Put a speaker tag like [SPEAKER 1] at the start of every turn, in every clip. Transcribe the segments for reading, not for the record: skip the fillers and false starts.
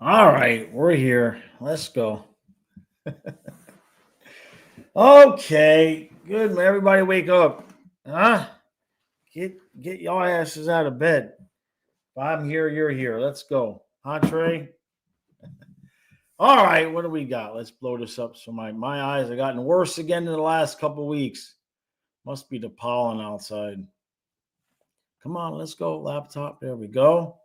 [SPEAKER 1] All right, we're here. Let's go. Okay, good man. Everybody wake up. Huh? Get your asses out of bed. If I'm here, you're here. Let's go. Huh, Trey? All right, what do we got? Let's blow this up. So my eyes have gotten worse again in the last couple weeks. Must be the pollen outside. Come on, let's go. Laptop. There we go.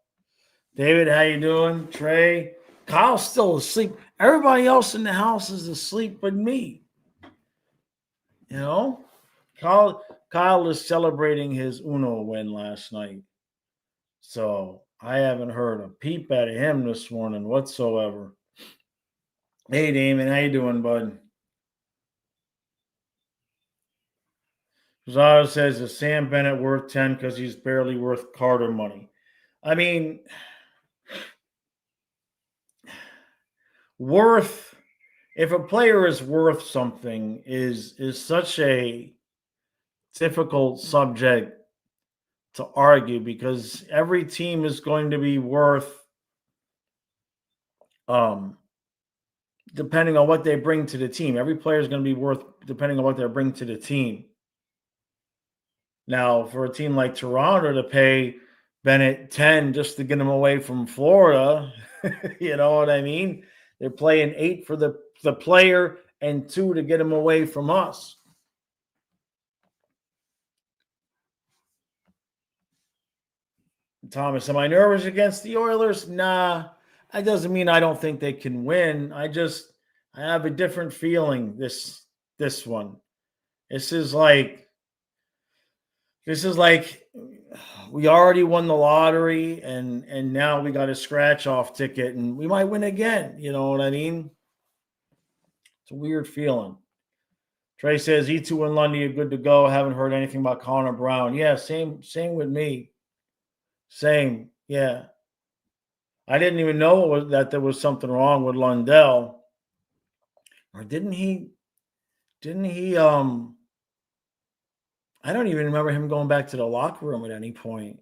[SPEAKER 1] David, how you doing? Trey. Kyle's still asleep. Everybody else in the house is asleep but me. You know? Kyle is celebrating his Uno win last night. So I haven't heard a peep out of him this morning whatsoever. Hey Damon, how you doing, bud? Rosario says, is Sam Bennett worth 10 because he's barely worth Carter money? I mean, if a player is worth something is such a difficult subject to argue because every team is going to be worth depending on what they bring to the team. Every player is going to be worth depending on what they bring to the team. Now, for a team like Toronto to pay Bennett 10 just to get him away from Florida, you know what I mean? They're playing 8 for the player and 2 to get him away from us. Thomas, am I nervous against the Oilers? Nah, that doesn't mean I don't think they can win. I have a different feeling this one. This is like we already won the lottery and now we got a scratch off ticket and we might win again. You know what I mean? It's a weird feeling. Trey says E2 and Lundy are good to go. Haven't heard anything about Connor Brown. Yeah, same with me. Same, yeah. I didn't even know that there was something wrong with Lundell. Or didn't he I don't even remember him going back to the locker room at any point.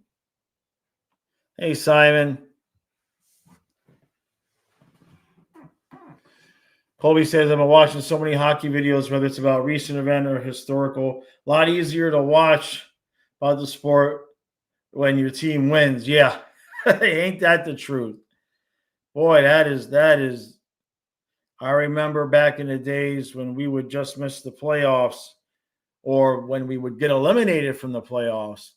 [SPEAKER 1] Hey, Simon. Colby says, I've been watching so many hockey videos, whether it's about recent event or historical. A lot easier to watch about the sport when your team wins. Yeah. Ain't that the truth? Boy, that is. I remember back in the days when we would just miss the playoffs or when we would get eliminated from the playoffs.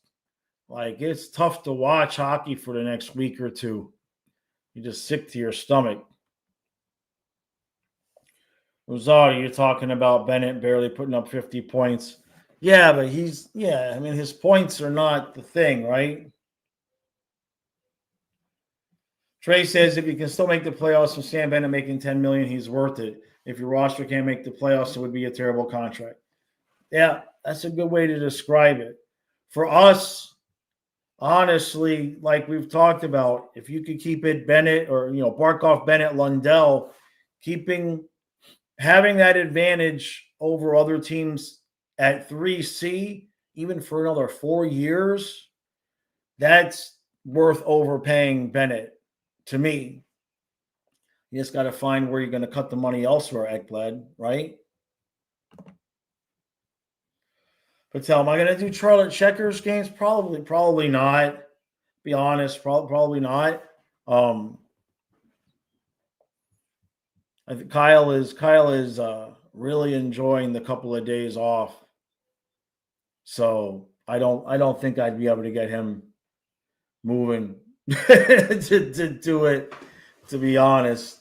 [SPEAKER 1] Like, it's tough to watch hockey for the next week or two. You're just sick to your stomach. Rosario, you're talking about Bennett barely putting up 50 points. Yeah, but his points are not the thing, right? Trey says if you can still make the playoffs with Sam Bennett making $10 million, he's worth it. If your roster can't make the playoffs, it would be a terrible contract. Yeah, that's a good way to describe it. For us, honestly, like we've talked about, if you could keep it Bennett or Barkov, Bennett, Lundell, having that advantage over other teams at 3C, even for another 4 years, that's worth overpaying Bennett to me. You just got to find where you're going to cut the money elsewhere, Ekblad, right? Patel, am I going to do Charlotte Checkers games? Probably not. Be honest, probably not. I think Kyle is really enjoying the couple of days off. So I don't think I'd be able to get him moving to do it, to be honest.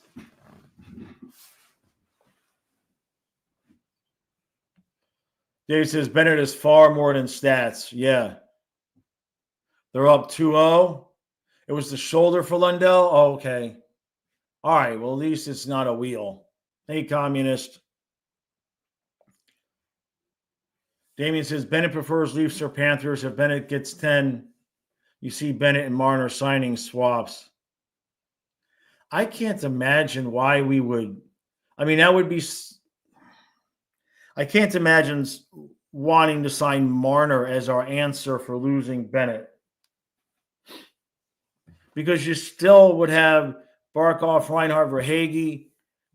[SPEAKER 1] Dave says Bennett is far more than stats. Yeah. They're up 2-0. It was the shoulder for Lundell. Oh, okay. All right. Well, at least it's not a wheel. Hey, communist. Damien says Bennett prefers Leafs or Panthers. If Bennett gets 10, you see Bennett and Marner signing swaps. I can't imagine why we would. I mean, that would be. I can't imagine wanting to sign Marner as our answer for losing Bennett. Because you still would have Barkov, Reinhart, Verhaeghe,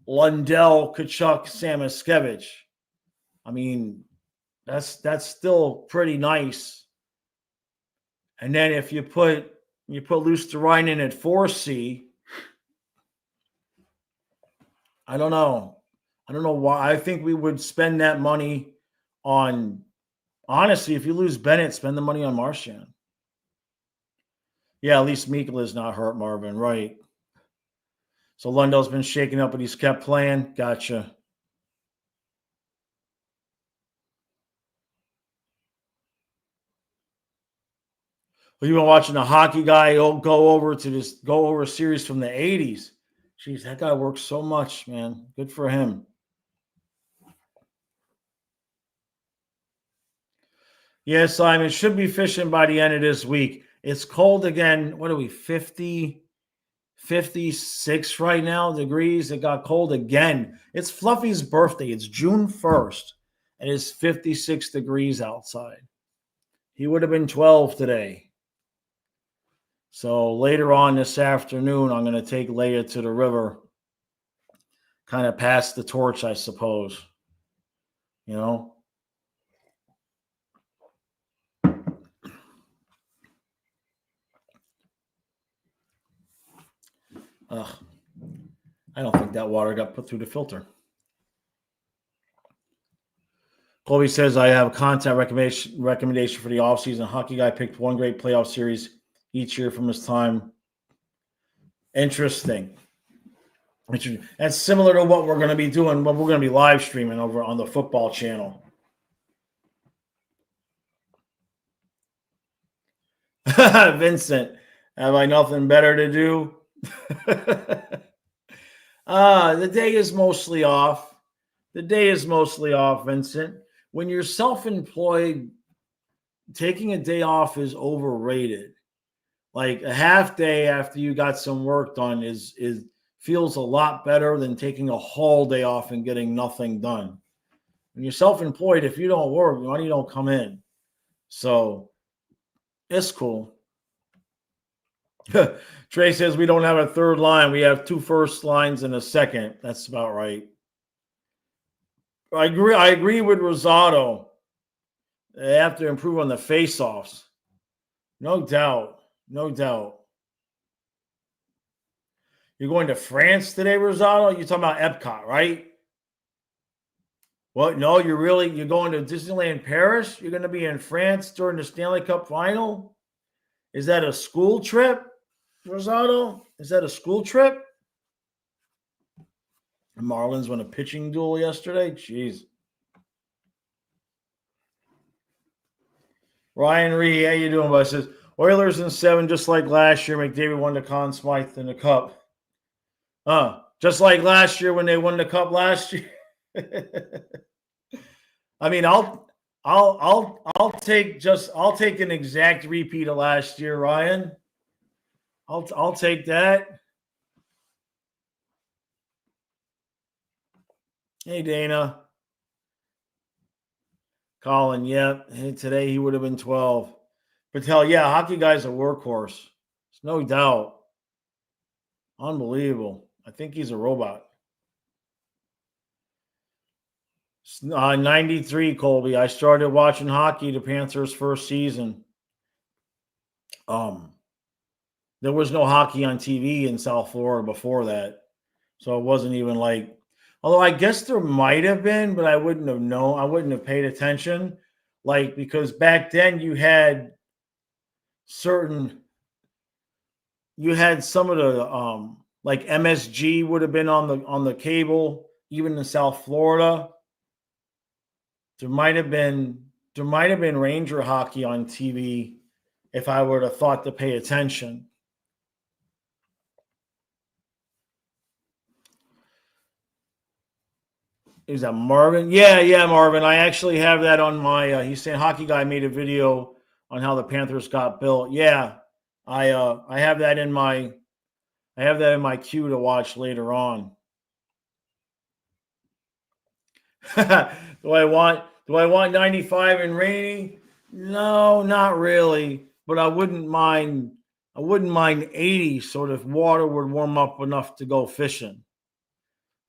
[SPEAKER 1] Lundell, Kachuk, Samoskevich. I mean, that's still pretty nice. And then if you put Luosterainen at 4C, I don't know. I don't know why. I think we would spend that money on, honestly, if you lose Bennett, spend the money on Marchand. Yeah, at least Mikkel is not hurt, Marvin. Right. So Lundell's been shaken up, but he's kept playing. Gotcha. Well, you've been watching a hockey guy go over a series from the 80s. Jeez, that guy works so much, man. Good for him. Yeah, Simon, should be fishing by the end of this week. It's cold again. What are we, 50, 56 right now degrees? It got cold again. It's Fluffy's birthday. It's June 1st. And it's 56 degrees outside. He would have been 12 today. So later on this afternoon, I'm going to take Leia to the river. Kind of pass the torch, I suppose. You know? Ugh. I don't think that water got put through the filter. Colby says, I have a content recommendation for the offseason. Hockey guy picked one great playoff series each year from his time. Interesting. That's similar to what we're going to be doing, what we're going to be live streaming over on the football channel. Vincent, have I nothing better to do? The day is mostly off. The day is mostly off, Vincent. When you're self-employed, taking a day off is overrated. Like a half day after you got some work done is feels a lot better than taking a whole day off and getting nothing done. When you're self-employed, if you don't work, money don't come in. So it's cool. Trey says we don't have a third line. We have 2 first lines and a second. That's about right. I agree with Rosado. They have to improve on the face-offs. No doubt. No doubt. You're going to France today, Rosado? You're talking about Epcot, right? What? No, you're going to Disneyland Paris? You're going to be in France during the Stanley Cup final? Is that a school trip, Rosado? Is that a school trip? The Marlins won a pitching duel yesterday? Jeez. Ryan Reed, how you doing, bud? Says, Oilers in 7, just like last year. McDavid won the Conn Smythe in the Cup. Just like last year when they won the Cup last year. I mean, I'll take an exact repeat of last year, Ryan. I'll take that. Hey, Dana. Colin, yep. Hey, today he would have been 12. Patel, yeah, hockey guy's a workhorse. There's no doubt. Unbelievable. I think he's a robot. 93, Colby. I started watching hockey the Panthers' first season. There was no hockey on TV in South Florida before that. So it wasn't even like, although I guess there might have been, but I wouldn't have known. I wouldn't have paid attention. Like, because back then you had some of the like MSG would have been on the cable, even in South Florida. There might have been Ranger hockey on TV if I would have thought to pay attention. Is that Marvin? Yeah, Marvin. I actually have that on my. He's saying Hockey Guy made a video on how the Panthers got built. Yeah, I have that in my. I have that in my queue to watch later on. Do I want 95 and rainy? No, not really. But I wouldn't mind I wouldn't mind 80 so the water would warm up enough to go fishing.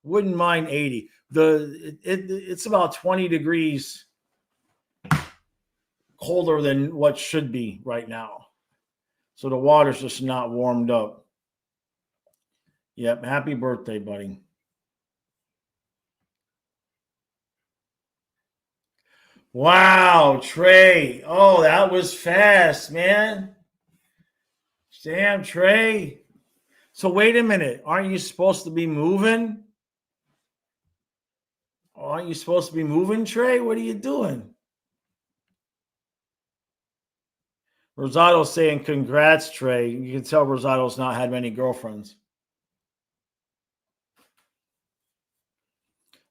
[SPEAKER 1] Wouldn't mind 80. It's about 20 degrees colder than what should be right now. So the water's just not warmed up. Yep. Happy birthday, buddy. Wow, Trey. Oh, that was fast, man. Damn, Trey. So wait a minute. Aren't you supposed to be moving? Aren't you supposed to be moving, Trey? What are you doing? Rosado's saying, congrats, Trey. You can tell Rosado's not had many girlfriends.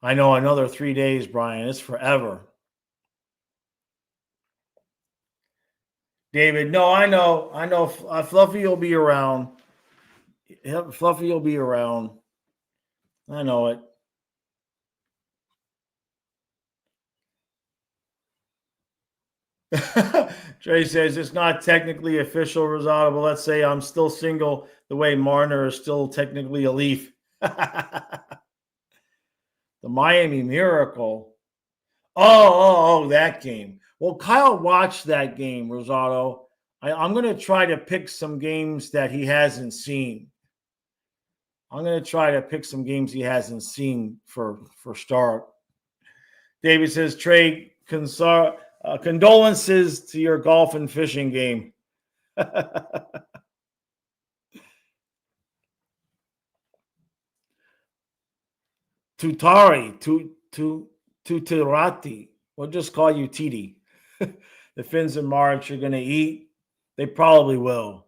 [SPEAKER 1] I know, another 3 days, Brian. It's forever. David, no, I know. Fluffy will be around. Fluffy will be around. I know it. Trey says it's not technically official, Rosado, but let's say I'm still single the way Marner is still technically a Leaf. The Miami Miracle. Oh, that game. Well, Kyle watched that game, Rosado. I'm going to try to pick some games that he hasn't seen. I'm going to try to pick some games he hasn't seen for start. David says, Trey, condolences to your golf and fishing game. Tutarati. We'll just call you Titi. The Finns in March are going to eat. They probably will.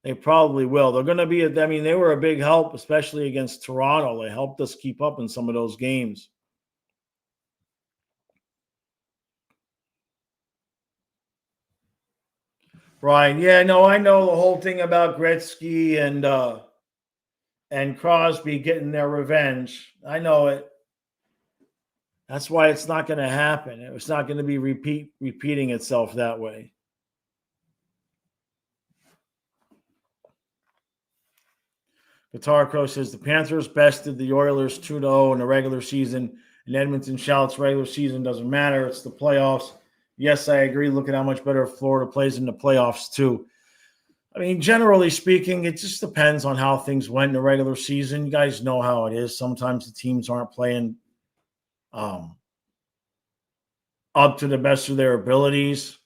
[SPEAKER 1] They're going to be, they were a big help, especially against Toronto. They helped us keep up in some of those games. Brian, yeah, no, I know the whole thing about Gretzky and Crosby getting their revenge. I know it. That's why it's not going to happen. It's not going to be repeating itself that way. Guitar Crow says the Panthers bested the Oilers 2-0 in the regular season, and Edmonton shouts regular season doesn't matter. It's the playoffs. Yes, I agree. Look at how much better Florida plays in the playoffs, too. Generally speaking, it just depends on how things went in the regular season. You guys know how it is. Sometimes the teams aren't playing up to the best of their abilities.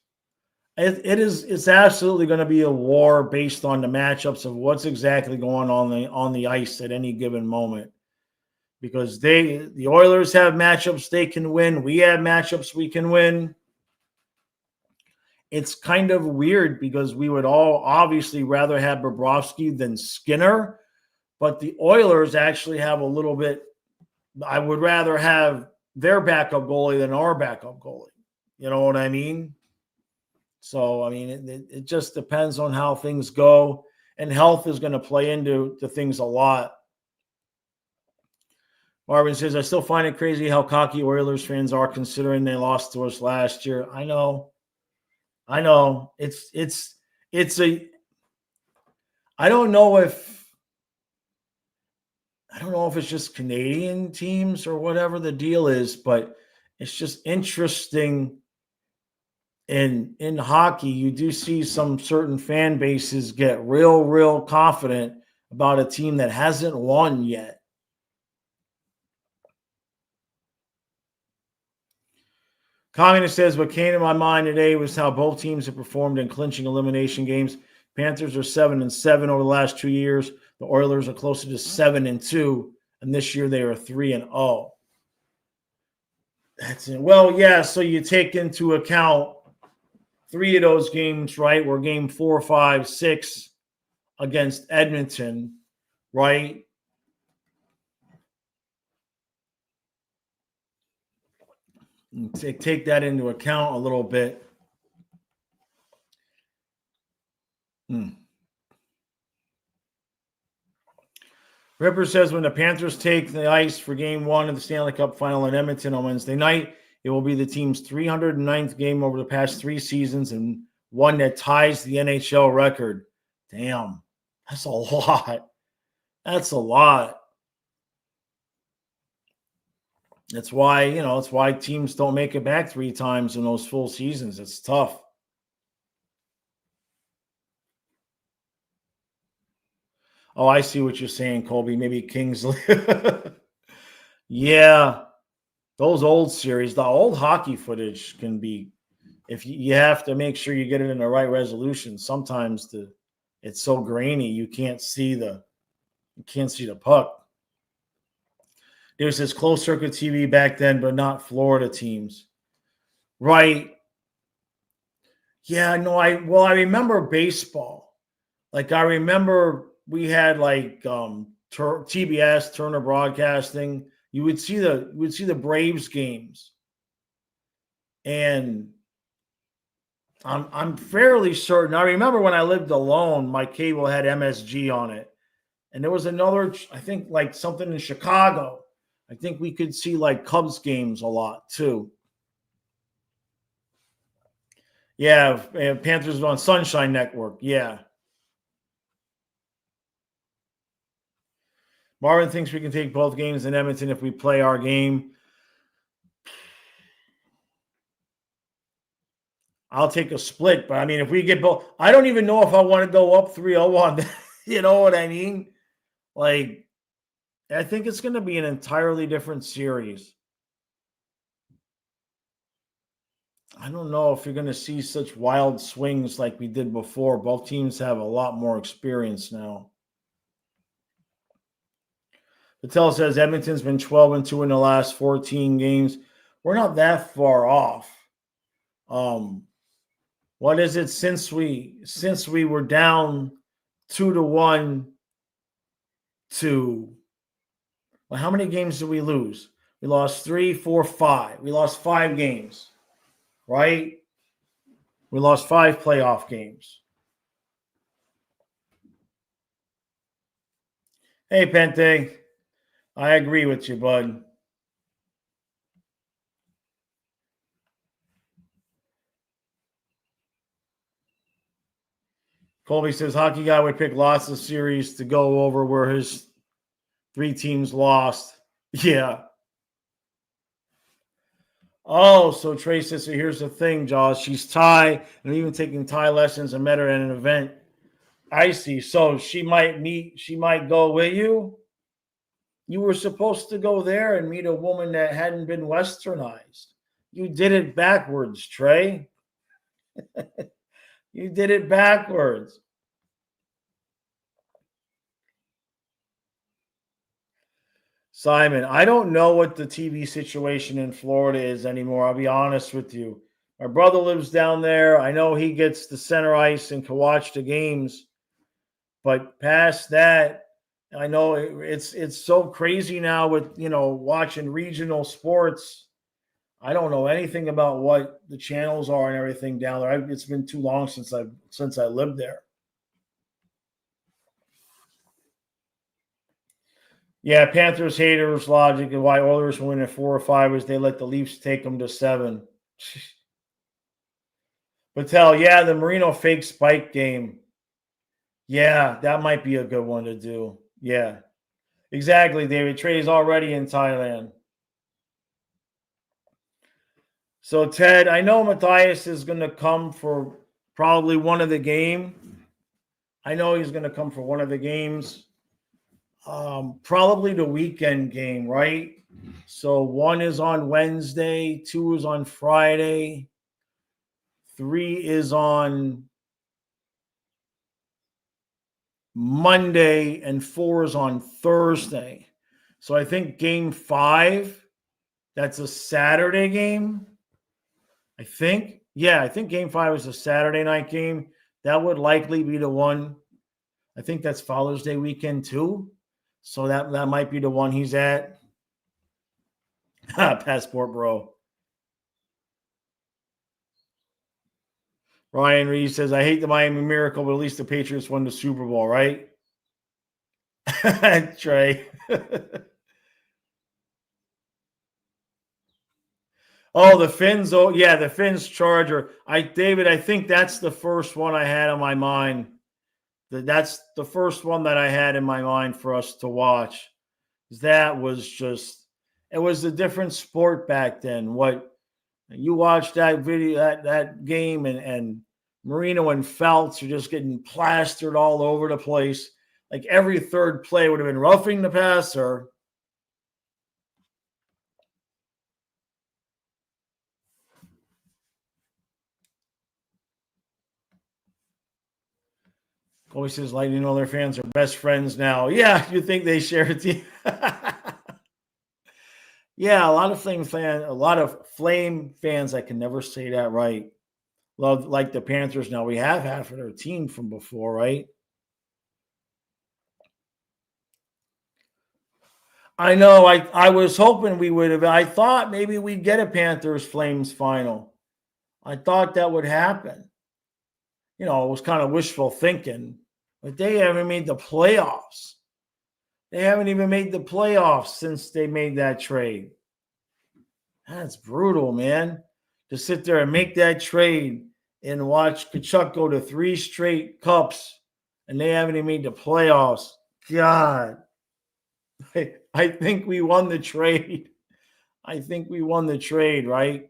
[SPEAKER 1] It's absolutely going to be a war based on the matchups of what's exactly going on the ice at any given moment. Because the Oilers have matchups they can win. We have matchups we can win. It's kind of weird because we would all obviously rather have Bobrovsky than Skinner, but the Oilers actually have a little bit. I would rather have their backup goalie than our backup goalie. You know what I mean? So, it just depends on how things go, and health is going to play into things a lot. Marvin says, I still find it crazy how cocky Oilers fans are considering they lost to us last year. I know. I don't know if it's just Canadian teams or whatever the deal is, but it's just interesting. In hockey, you do see some certain fan bases get real confident about a team that hasn't won yet. Communist says, what came to my mind today was how both teams have performed in clinching elimination games. Panthers are 7-7 over the last 2 years. The Oilers are closer to 7-2, and this year they are 3-0. That's it. Well, yeah, so you take into account 3 of those games, right, were game 4, 5, 6 against Edmonton, right? Take that into account a little bit. Ripper says when the Panthers take the ice for game 1 of the Stanley Cup final in Edmonton on Wednesday night, it will be the team's 309th game over the past 3 seasons and one that ties the NHL record. Damn. That's a lot. That's a lot. That's why, it's why teams don't make it back 3 times in those full seasons. It's tough. Oh, I see what you're saying, Colby. Maybe Kingsley. Yeah. Those old series, the old hockey footage can be, if you have to make sure you get it in the right resolution. Sometimes it's so grainy you can't see the puck. There's this closed circuit TV back then, but not Florida teams. Right. Yeah, no, I remember baseball. Like I remember we had like TBS, Turner Broadcasting. You would see the Braves games. And I'm fairly certain. I remember when I lived alone, my cable had MSG on it. And there was another, I think, like something in Chicago. I think we could see like Cubs games a lot too. Yeah, Panthers on Sunshine Network. Yeah. Marvin thinks we can take both games in Edmonton if we play our game. I'll take a split, but I mean, if we get both, I don't even know if I want to go up 3-0 on that. You know what I mean? Like, I think it's going to be an entirely different series. I don't know if you're going to see such wild swings like we did before. Both teams have a lot more experience now. Patel says Edmonton's been 12-2 in the last 14 games. We're not that far off. What is it since we were down 2-1 to, well, how many games did we lose? We lost 3, 4, 5. We lost 5 games, right? We lost 5 playoff games. Hey, Pente. I agree with you, bud. Colby says hockey guy would pick lots of series to go over where his 3 teams lost. Yeah. Oh, so Trey says, so here's the thing, Jaws. She's Thai and even taking Thai lessons and met her at an event. I see. So she might go with you. You were supposed to go there and meet a woman that hadn't been westernized. You did it backwards, Trey. You did it backwards. Simon, I don't know what the TV situation in Florida is anymore. I'll be honest with you. My brother lives down there. I know he gets the center ice and can watch the games. But past that, I know it's so crazy now with, watching regional sports. I don't know anything about what the channels are and everything down there. It's been too long since I lived there. Yeah, Panthers haters logic and why Oilers win at 4 or 5 is they let the Leafs take them to 7. Patel, yeah, the Marino fake spike game. Yeah, that might be a good one to do. Yeah, exactly, David. Trey's already in Thailand. So, Ted, I know Matthias is going to come for probably one of the game. I know he's going to come for one of the games. Probably the weekend game, right? So 1 is on Wednesday, 2 is on Friday, 3 is on Monday, and 4 is on Thursday. So I think game 5, that's a Saturday game. I think. Yeah, I think game 5 is a Saturday night game. That would likely be the one. I think that's Father's Day weekend too. So that might be the one he's at. Passport, bro. Ryan Reed says, I hate the Miami Miracle, but at least the Patriots won the Super Bowl, right? Trey. Oh, the Finns. Oh, yeah, the Finns Charger. David, I think that's the first one I had on my mind. That's the first one that I had in my mind for us to watch. That was just, it was a different sport back then. What you watched that video, that game, and Marino and Feltz are just getting plastered all over the place. Like every third play would have been roughing the passer. Always says Lightning and all their fans are best friends now. Yeah, you think they share a team? Yeah, a lot of Flame fans. I can never say that right. Love like the Panthers. Now we have half of their team from before, right? I know. I was hoping we would have. I thought maybe we'd get a Panthers Flames final. I thought that would happen. It was kind of wishful thinking, but they haven't made the playoffs. They haven't even made the playoffs since they made that trade. That's brutal, man. To sit there and make that trade and watch Kachuk go to 3 straight cups and they haven't even made the playoffs. God. I think we won the trade. I think we won the trade, right?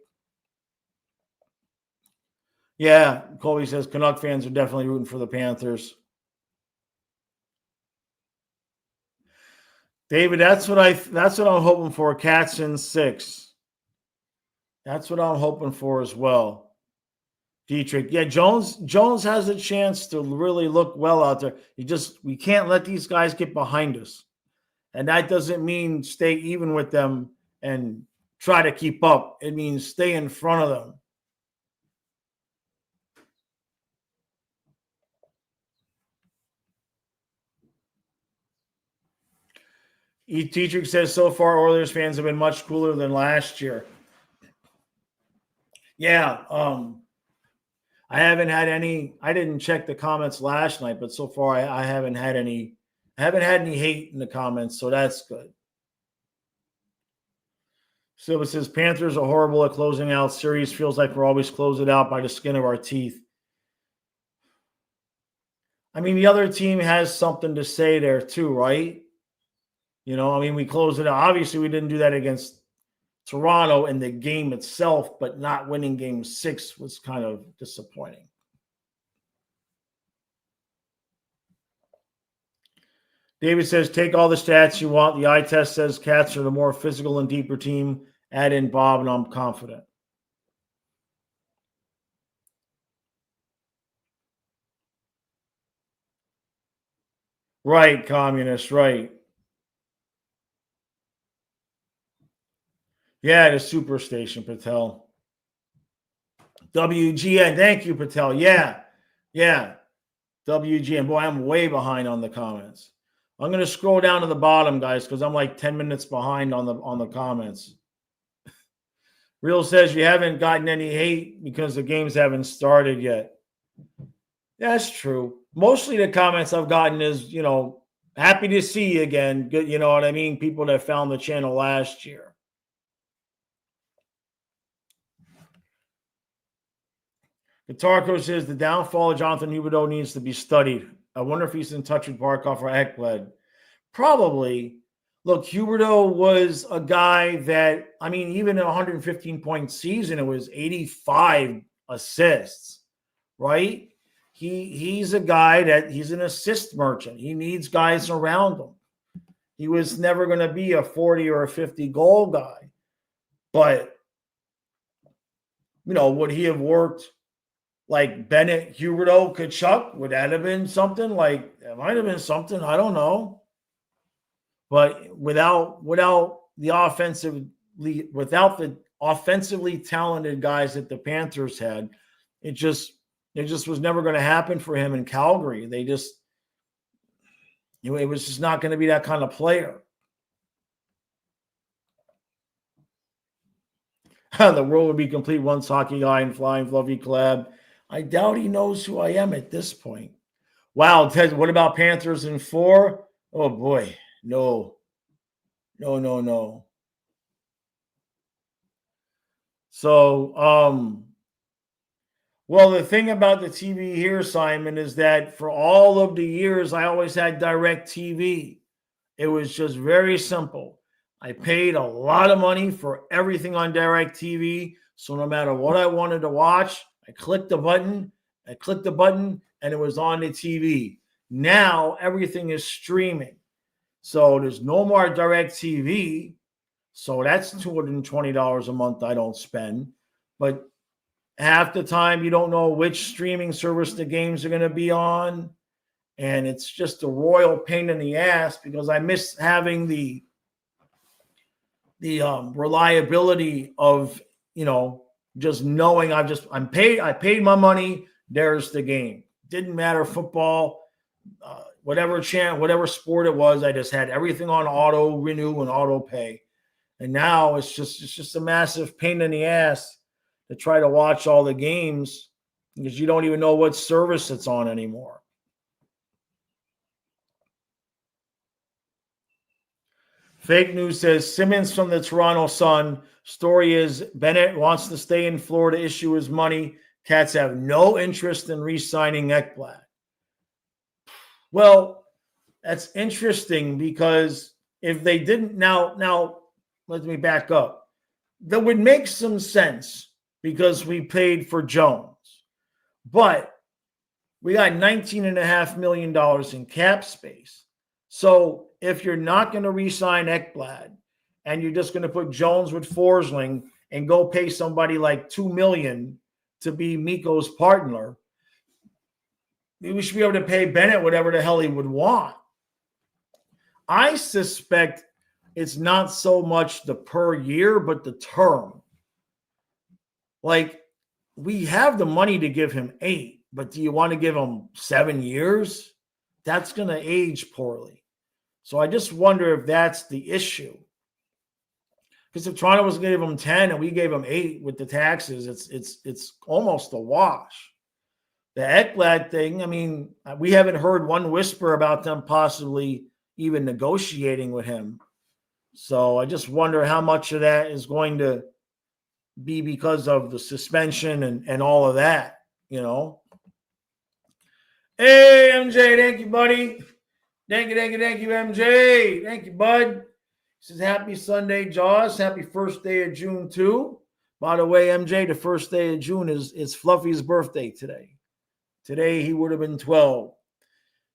[SPEAKER 1] Yeah, Colby says Canuck fans are definitely rooting for the Panthers. David, that's what I'm hoping for. Cats in 6. That's what I'm hoping for as well. Dietrich. Yeah, Jones has a chance to really look well out there. We can't let these guys get behind us. And that doesn't mean stay even with them and try to keep up. It means stay in front of them. Dietrich says so far Oilers fans have been much cooler than last year. Yeah, I haven't had any. I didn't check the comments last night, but so far I haven't had any. I haven't had any hate in the comments, so that's good. Silva says Panthers are horrible at closing out series. Feels like we're always closed it out by the skin of our teeth. I mean, the other team has something to say there too, right? We closed it out. Obviously, we didn't do that against Toronto in the game itself, but not winning game 6 was kind of disappointing. David says, take all the stats you want. The eye test says Cats are the more physical and deeper team. Add in Bob, and I'm confident. Right, communist, right. Yeah, the Superstation, Patel. WGN, thank you, Patel. Yeah, WGN. Boy, I'm way behind on the comments. I'm going to scroll down to the bottom, guys, because I'm like 10 minutes behind on the comments. Real says you haven't gotten any hate because the games haven't started yet. That's true. Mostly the comments I've gotten is, happy to see you again. Good, you know what I mean? People that found the channel last year. Guitarco says the downfall of Jonathan Huberdeau needs to be studied. I wonder if he's in touch with Barkov or Ekblad. Probably. Look, Huberdeau was a guy that, even in a 115-point season, it was 85 assists, right? He's a guy that he's an assist merchant. He needs guys around him. He was never going to be a 40 or a 50 goal guy. But, would he have worked like Bennett, Huberdeau, Kachuk? Would that have been something? Like, it might have been something. I don't know. But without the offensively talented guys that the Panthers had, it just was never going to happen for him in Calgary. It was just not going to be that kind of player. The world would be complete once hockey guy and flying fluffy collab. I doubt he knows who I am at this point. Wow, Ted, what about Panthers in 4? Oh boy, no. So, Well, the thing about the TV here, Simon, is that for all of the years, I always had direct TV. It was just very simple. I paid a lot of money for everything on direct TV. So no matter what I wanted to watch, I clicked the button, and it was on the TV. Now everything is streaming. So there's no more direct TV. So that's $220 a month I don't spend. But half the time you don't know which streaming service the games are going to be on. And it's just a royal pain in the ass because I miss having the reliability of, just knowing I paid my money. There's the game. Didn't matter football, whatever sport it was. I just had everything on auto renew and auto pay. And now it's just a massive pain in the ass to try to watch all the games because you don't even know what service it's on anymore. Fake news says Simmons from the Toronto Sun. Story is Bennett wants to stay in Florida, issue his money. Cats have no interest in re-signing Ekblad. Well, that's interesting because if they didn't, now let me back up. That would make some sense because we paid for Jones. But we got $19.5 million in cap space. So if you're not going to re-sign Ekblad and you're just going to put Jones with Forsling and go pay somebody like $2 million to be Mikko's partner, we should be able to pay Bennett whatever the hell he would want. I suspect it's not so much the per year, but the term. Like, we have the money to give him 8, but do you want to give him 7 years? That's going to age poorly. So I just wonder if that's the issue. Because if Toronto was going to give him 10 and we gave him 8 with the taxes, it's almost a wash. The Ekblad thing, I mean, we haven't heard one whisper about them possibly even negotiating with him. So I just wonder how much of that is going to be because of the suspension and all of that, Hey, MJ, thank you, buddy. Thank you, MJ. Thank you, bud. He says, happy Sunday, Jaws. Happy first day of June, too. By the way, MJ, the first day of June is Fluffy's birthday today. Today, he would have been 12.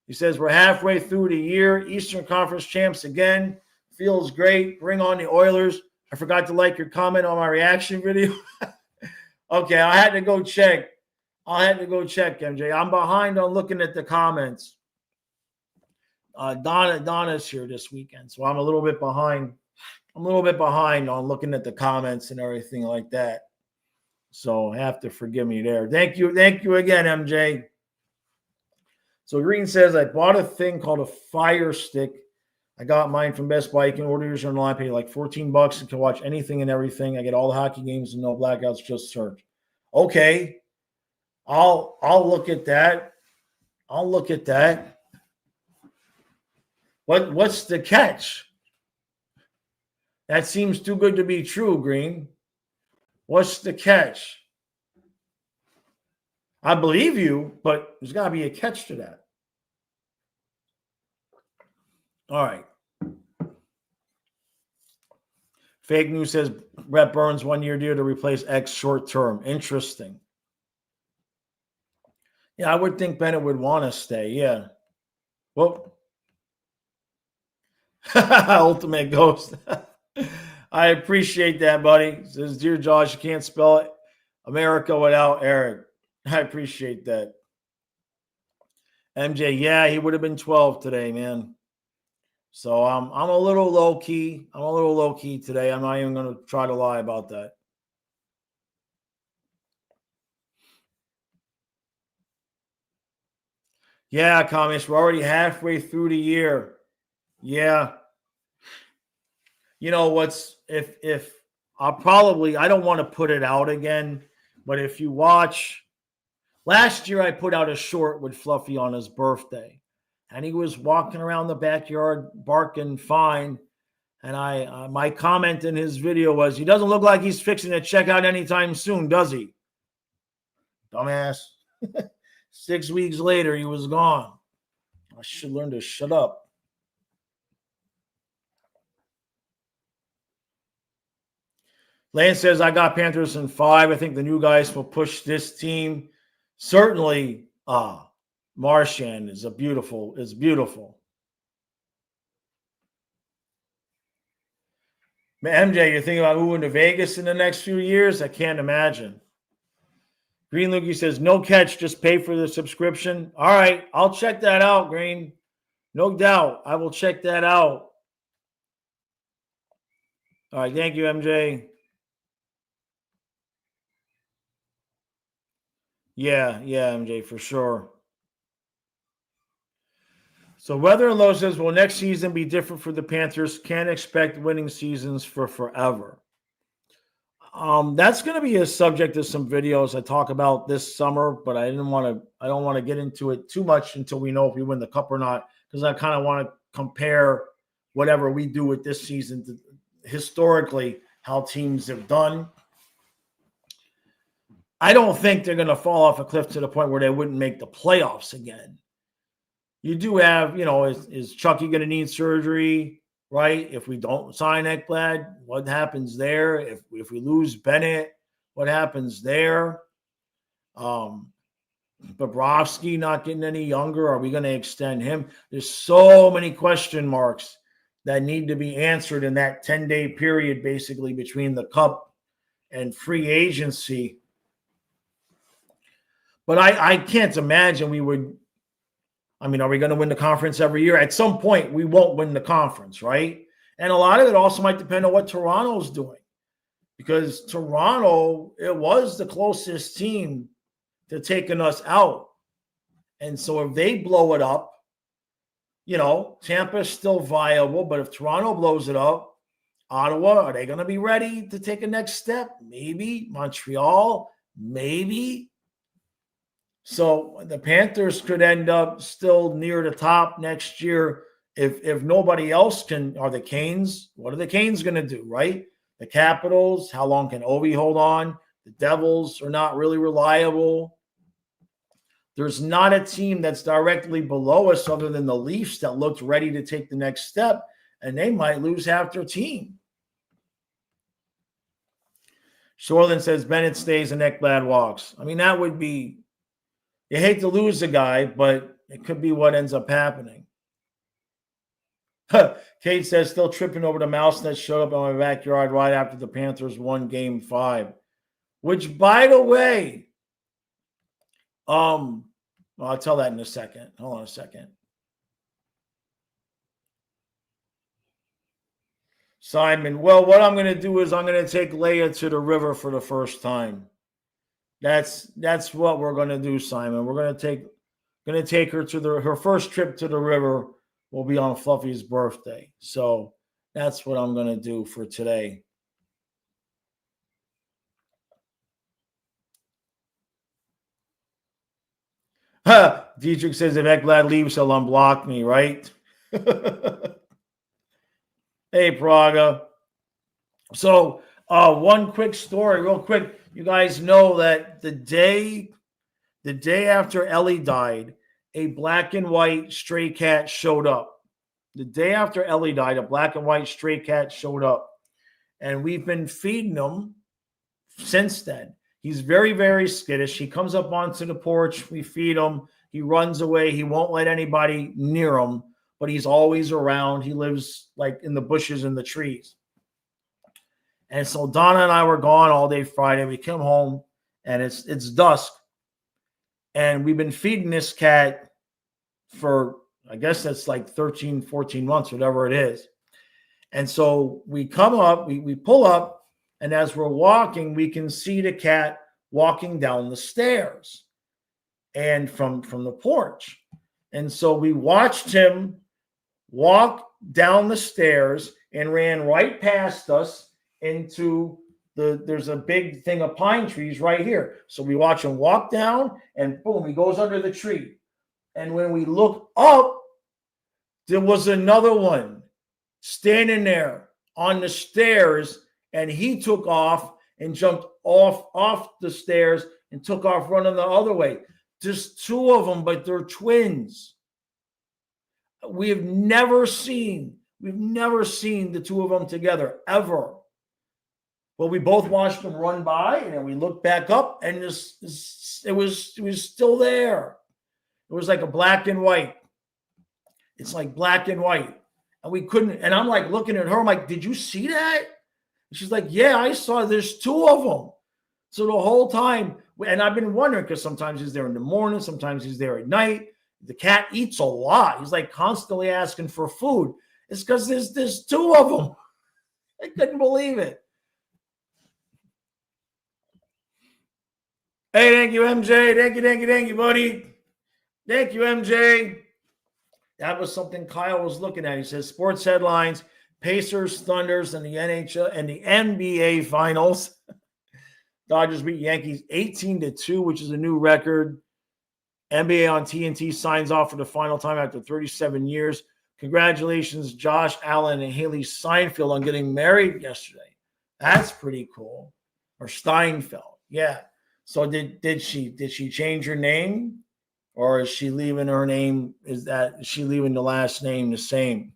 [SPEAKER 1] He says, we're halfway through the year. Eastern Conference champs again. Feels great. Bring on the Oilers. I forgot to like your comment on my reaction video. Okay, I had to go check. MJ. I'm behind on looking at the comments. Donna's here this weekend, so I'm a little bit behind. On looking at the comments and everything like that. So have to forgive me there. Thank you again, MJ. So Green says, I bought a thing called a Fire Stick. I got mine from Best Buy. You can order yours online, pay like $14 and can watch anything and everything. I get all the hockey games and no blackouts, just search. Okay. I'll look at that. What's the catch? That seems too good to be true, Green. What's the catch? I believe you, but there's got to be a catch to that. All right. Fake news says Brett Burns 1 year deal to replace X short term. Interesting. Yeah, I would think Bennett would want to stay. Yeah. Well, Ultimate Ghost. I appreciate that, buddy. It says, dear Josh, you can't spell it America without Eric. I appreciate that. MJ, yeah, he would have been 12 today, man. So I'm a little low key. Today. I'm not even going to try to lie about that. Yeah, comments. We're already halfway through the year. Yeah. You know what's if I don't want to put it out again, but if you watch last year, I put out a short with Fluffy on his birthday, and he was walking around the backyard barking fine. And my comment in his video was, he doesn't look like he's fixing to check out anytime soon, does he? dumbass. 6 weeks later, he was gone. I should learn to shut up. Lance says, I got Panthers in 5. I think the new guys will push this team. Certainly, Marchand is beautiful. MJ, you're thinking about moving to Vegas in the next few years? I can't imagine. Green Lukey says, no catch, just pay for the subscription. All right, I'll check that out, Green. No doubt. I will check that out. All right, thank you, MJ. Yeah, MJ, for sure. So Weather and Low says, will next season be different for the Panthers? Can't expect winning seasons for forever. That's going to be a subject of some videos I talk about this summer, but I don't want to get into it too much until we know if we win the cup or not, because I kind of want to compare whatever we do with this season to historically how teams have done. I don't think they're going to fall off a cliff to the point where they wouldn't make the playoffs again. You do have, is Chucky going to need surgery, right? If we don't sign Ekblad, what happens there? If we lose Bennett, what happens there? Bobrovsky not getting any younger. Are we going to extend him? There's so many question marks that need to be answered in that 10-day period, basically, between the cup and free agency. But I can't imagine we would. I mean, are we going to win the conference every year? At some point, we won't win the conference, right? And a lot of it also might depend on what Toronto's doing, because Toronto, it was the closest team to taking us out. And so if they blow it up, Tampa's still viable, but if Toronto blows it up, Ottawa, are they going to be ready to take a next step? Maybe. Montreal, maybe. So the Panthers could end up still near the top next year if nobody else can. Are the Canes? What are the Canes going to do, right? The Capitals, how long can Ovi hold on? The Devils are not really reliable. There's not a team that's directly below us other than the Leafs that looked ready to take the next step, and they might lose half their team. Shoreland says Bennett stays and Ekblad walks. I mean, that would be. You hate to lose a guy, but it could be what ends up happening. Kate says, still tripping over the mouse that showed up in my backyard right after the Panthers won Game 5. Which, by the way, I'll tell that in a second. Hold on a second. Simon, well, what I'm going to do is I'm going to take Leia to the river for the first time. That's what we're going to do, Simon. We're going to take her to her first trip to the river will be on Fluffy's birthday. So that's what I'm going to do for today. Dietrich says if Ekblad leaves, he'll unblock me, right? Hey, Praga. So one quick story, real quick. You guys know that the day after Ellie died, a black and white stray cat showed up. The day after Ellie died, a black and white stray cat showed up. And we've been feeding him since then. He's very, very skittish. He comes up onto the porch. We feed him. He runs away. He won't let anybody near him, but he's always around. He lives like in the bushes and the trees. And so Donna and I were gone all day Friday. We came home, and it's dusk. And we've been feeding this cat for, I guess that's like 13, 14 months, whatever it is. And so we come up, we pull up, and as we're walking, we can see the cat walking down the stairs and from the porch. And so we watched him walk down the stairs and ran right past us into there's a big thing of pine trees right here. So we watch him walk down, and boom, he goes under the tree. And when we look up, there was another one standing there on the stairs, and he took off and jumped off the stairs and took off running the other way. Just two of them, but they're twins. We've never seen the two of them together ever. Well, we both watched them run by, and then we looked back up, and it was still there. It was like a black and white. It's like black and white. And we couldn't, and I'm like looking at her, I'm like, did you see that? And she's like, yeah, I saw there's two of them. So the whole time, and I've been wondering, because sometimes he's there in the morning, sometimes he's there at night. The cat eats a lot. He's like constantly asking for food. It's because there's two of them. I couldn't believe it. Hey, thank you, MJ. Thank you, buddy. Thank you, MJ. That was something Kyle was looking at. He says sports headlines: Pacers, Thunders, and the NHL and the NBA Finals. Dodgers beat Yankees 18-2, which is a new record. NBA on TNT signs off for the final time after 37 years. Congratulations, Josh Allen and Haley Steinfeld, on getting married yesterday. That's pretty cool. Or Steinfeld, yeah. So did she change her name, or is she leaving her name? Is she leaving the last name the same?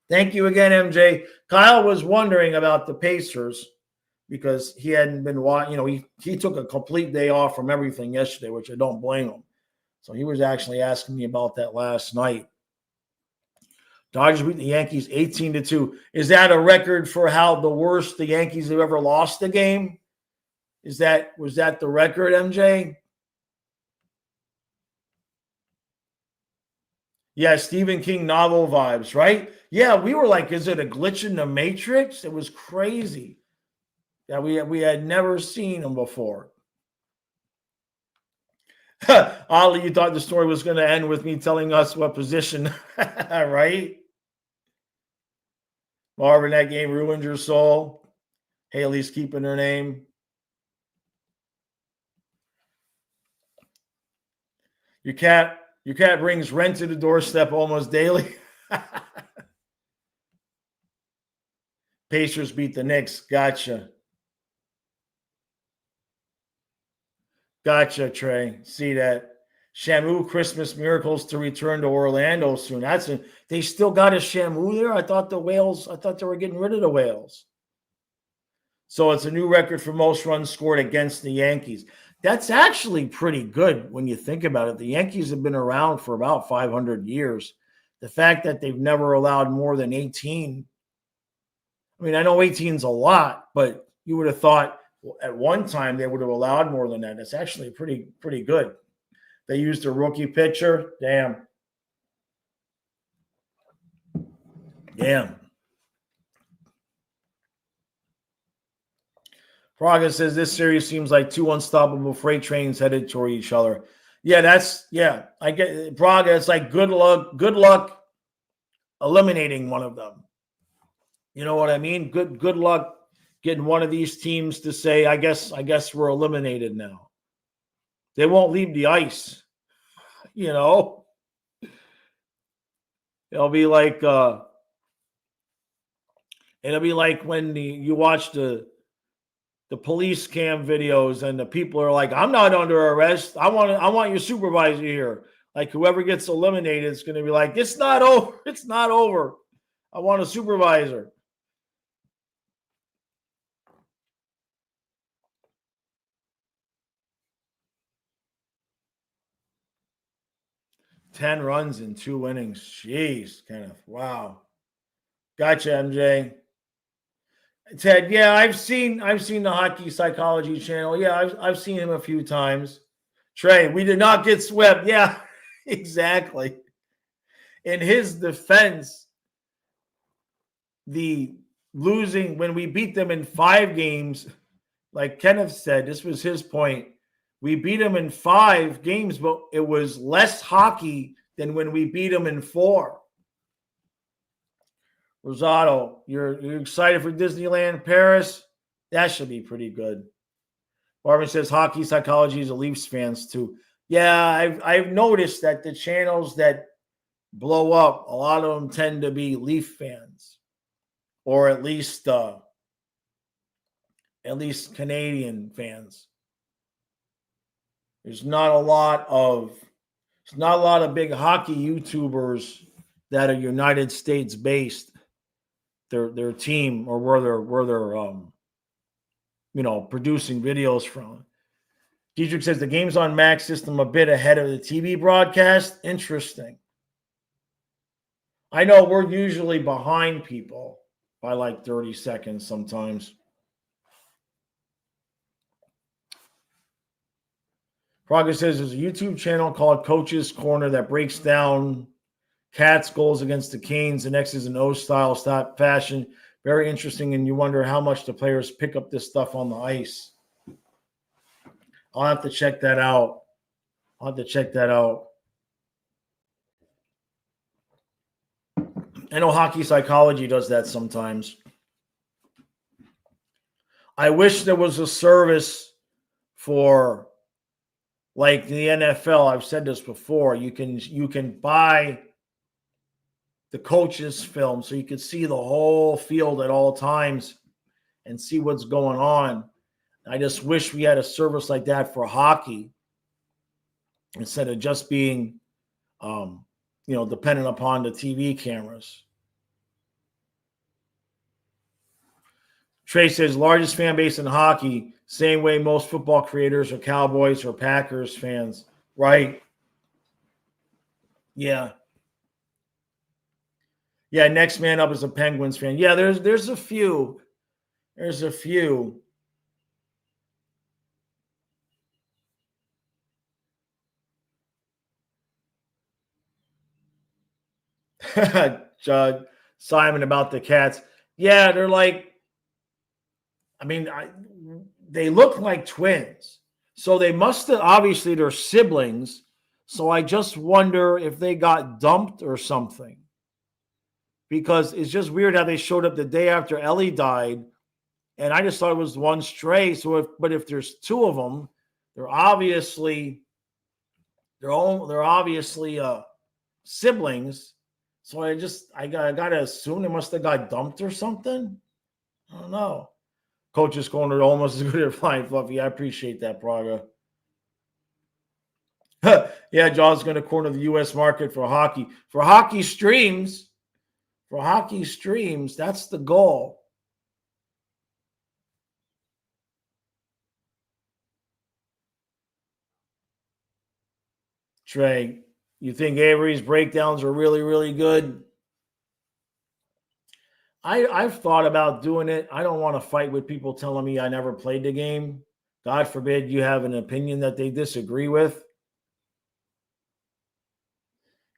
[SPEAKER 1] Thank you again, MJ. Kyle was wondering about the Pacers because he hadn't been watching. He took a complete day off from everything yesterday, which I don't blame him. So he was actually asking me about that last night. Dodgers beat the Yankees 18-2. Is that a record for how the worst the Yankees have ever lost a game? Was that the record, MJ? Yeah, Stephen King novel vibes, right? Yeah, we were like, is it a glitch in the Matrix? It was crazy. Yeah, we had never seen them before. Ollie, you thought the story was going to end with me telling us what position, right? Marvin, that game ruined your soul. Haley's keeping her name. Your cat brings rent to the doorstep almost daily. Pacers beat the Knicks. Gotcha, Trey. See that. Shamu Christmas miracles to return to Orlando soon. They still got a Shamu there? I thought they were getting rid of the Whales. So it's a new record for most runs scored against the Yankees. That's actually pretty good when you think about it. The Yankees have been around for about 500 years. The fact that they've never allowed more than 18. I mean, I know 18 is a lot, but you would have thought at one time they would have allowed more than that. It's actually pretty good. They used a rookie pitcher. Damn. Praga says this series seems like two unstoppable freight trains headed toward each other. Yeah, I get Praga. It's like good luck eliminating one of them. You know what I mean? Good luck getting one of these teams to say, I guess we're eliminated now. They won't leave the ice. It'll be like when you watch the police cam videos and the people are like, I'm not under arrest. I want your supervisor here. Like whoever gets eliminated is going to be like, it's not over. It's not over. I want a supervisor. Ten runs in 2 innings. Jeez, Kenneth. Wow. Gotcha, MJ. Ted, yeah, I've seen the Hockey Psychology channel. Yeah, I've seen him a few times. Trey, we did not get swept. Yeah, exactly. In his defense, the losing when we beat them in 5 games, like Kenneth said, this was his point. We beat them in 5 games, but it was less hockey than when we beat them in 4. Rosado, you're excited for Disneyland Paris? That should be pretty good. Marvin says Hockey Psychology is a Leafs fans too. Yeah, I've noticed that the channels that blow up, a lot of them tend to be Leaf fans, or at least Canadian fans. There's not a lot of big hockey YouTubers that are United States based. Their team or where they're producing videos from. Dietrich says the game's on Max system a bit ahead of the TV broadcast. Interesting. I know we're usually behind people by like 30 seconds sometimes. Progress says there's a YouTube channel called Coach's Corner that breaks down Cats' goals against the Canes and X's and O's style fashion. Very interesting, and you wonder how much the players pick up this stuff on the ice. I'll have to check that out. I know Hockey Psychology does that sometimes. I wish there was a service for like the NFL. I've said this before. You can buy the coaches' film so you can see the whole field at all times and see what's going on. I just wish we had a service like that for hockey instead of just being, dependent upon the TV cameras. Trey says, largest fan base in hockey, same way most football creators are Cowboys or Packers fans. Right. Yeah. Yeah, next man up is a Penguins fan. Yeah, there's a few. There's a few. Judd, Simon about the Cats. Yeah, they're like, they look like twins. So they must have, obviously they're siblings. So I just wonder if they got dumped or something. Because it's just weird how they showed up the day after Ellie died. And I just thought it was one stray. So if there's two of them, they're obviously siblings. So I gotta assume they must have got dumped or something. I don't know. Coach's Corner almost as good at flying Fluffy. I appreciate that, Praga. Yeah, Jaw's going to corner the U.S. market for hockey. For hockey streams, that's the goal. Trey, you think Avery's breakdowns are really, really good? I've thought about doing it. I don't want to fight with people telling me I never played the game. God forbid you have an opinion that they disagree with.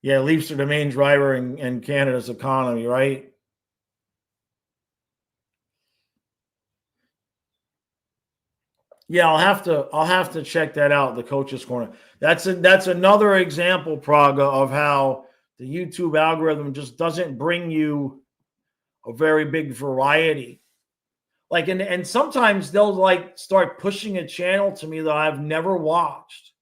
[SPEAKER 1] Yeah, Leafs are the main driver in Canada's economy, right? Yeah, I'll have to check that out. The Coach's Corner. That's another example, Praga, of how the YouTube algorithm just doesn't bring you a very big variety. Like, and sometimes they'll like start pushing a channel to me that I've never watched.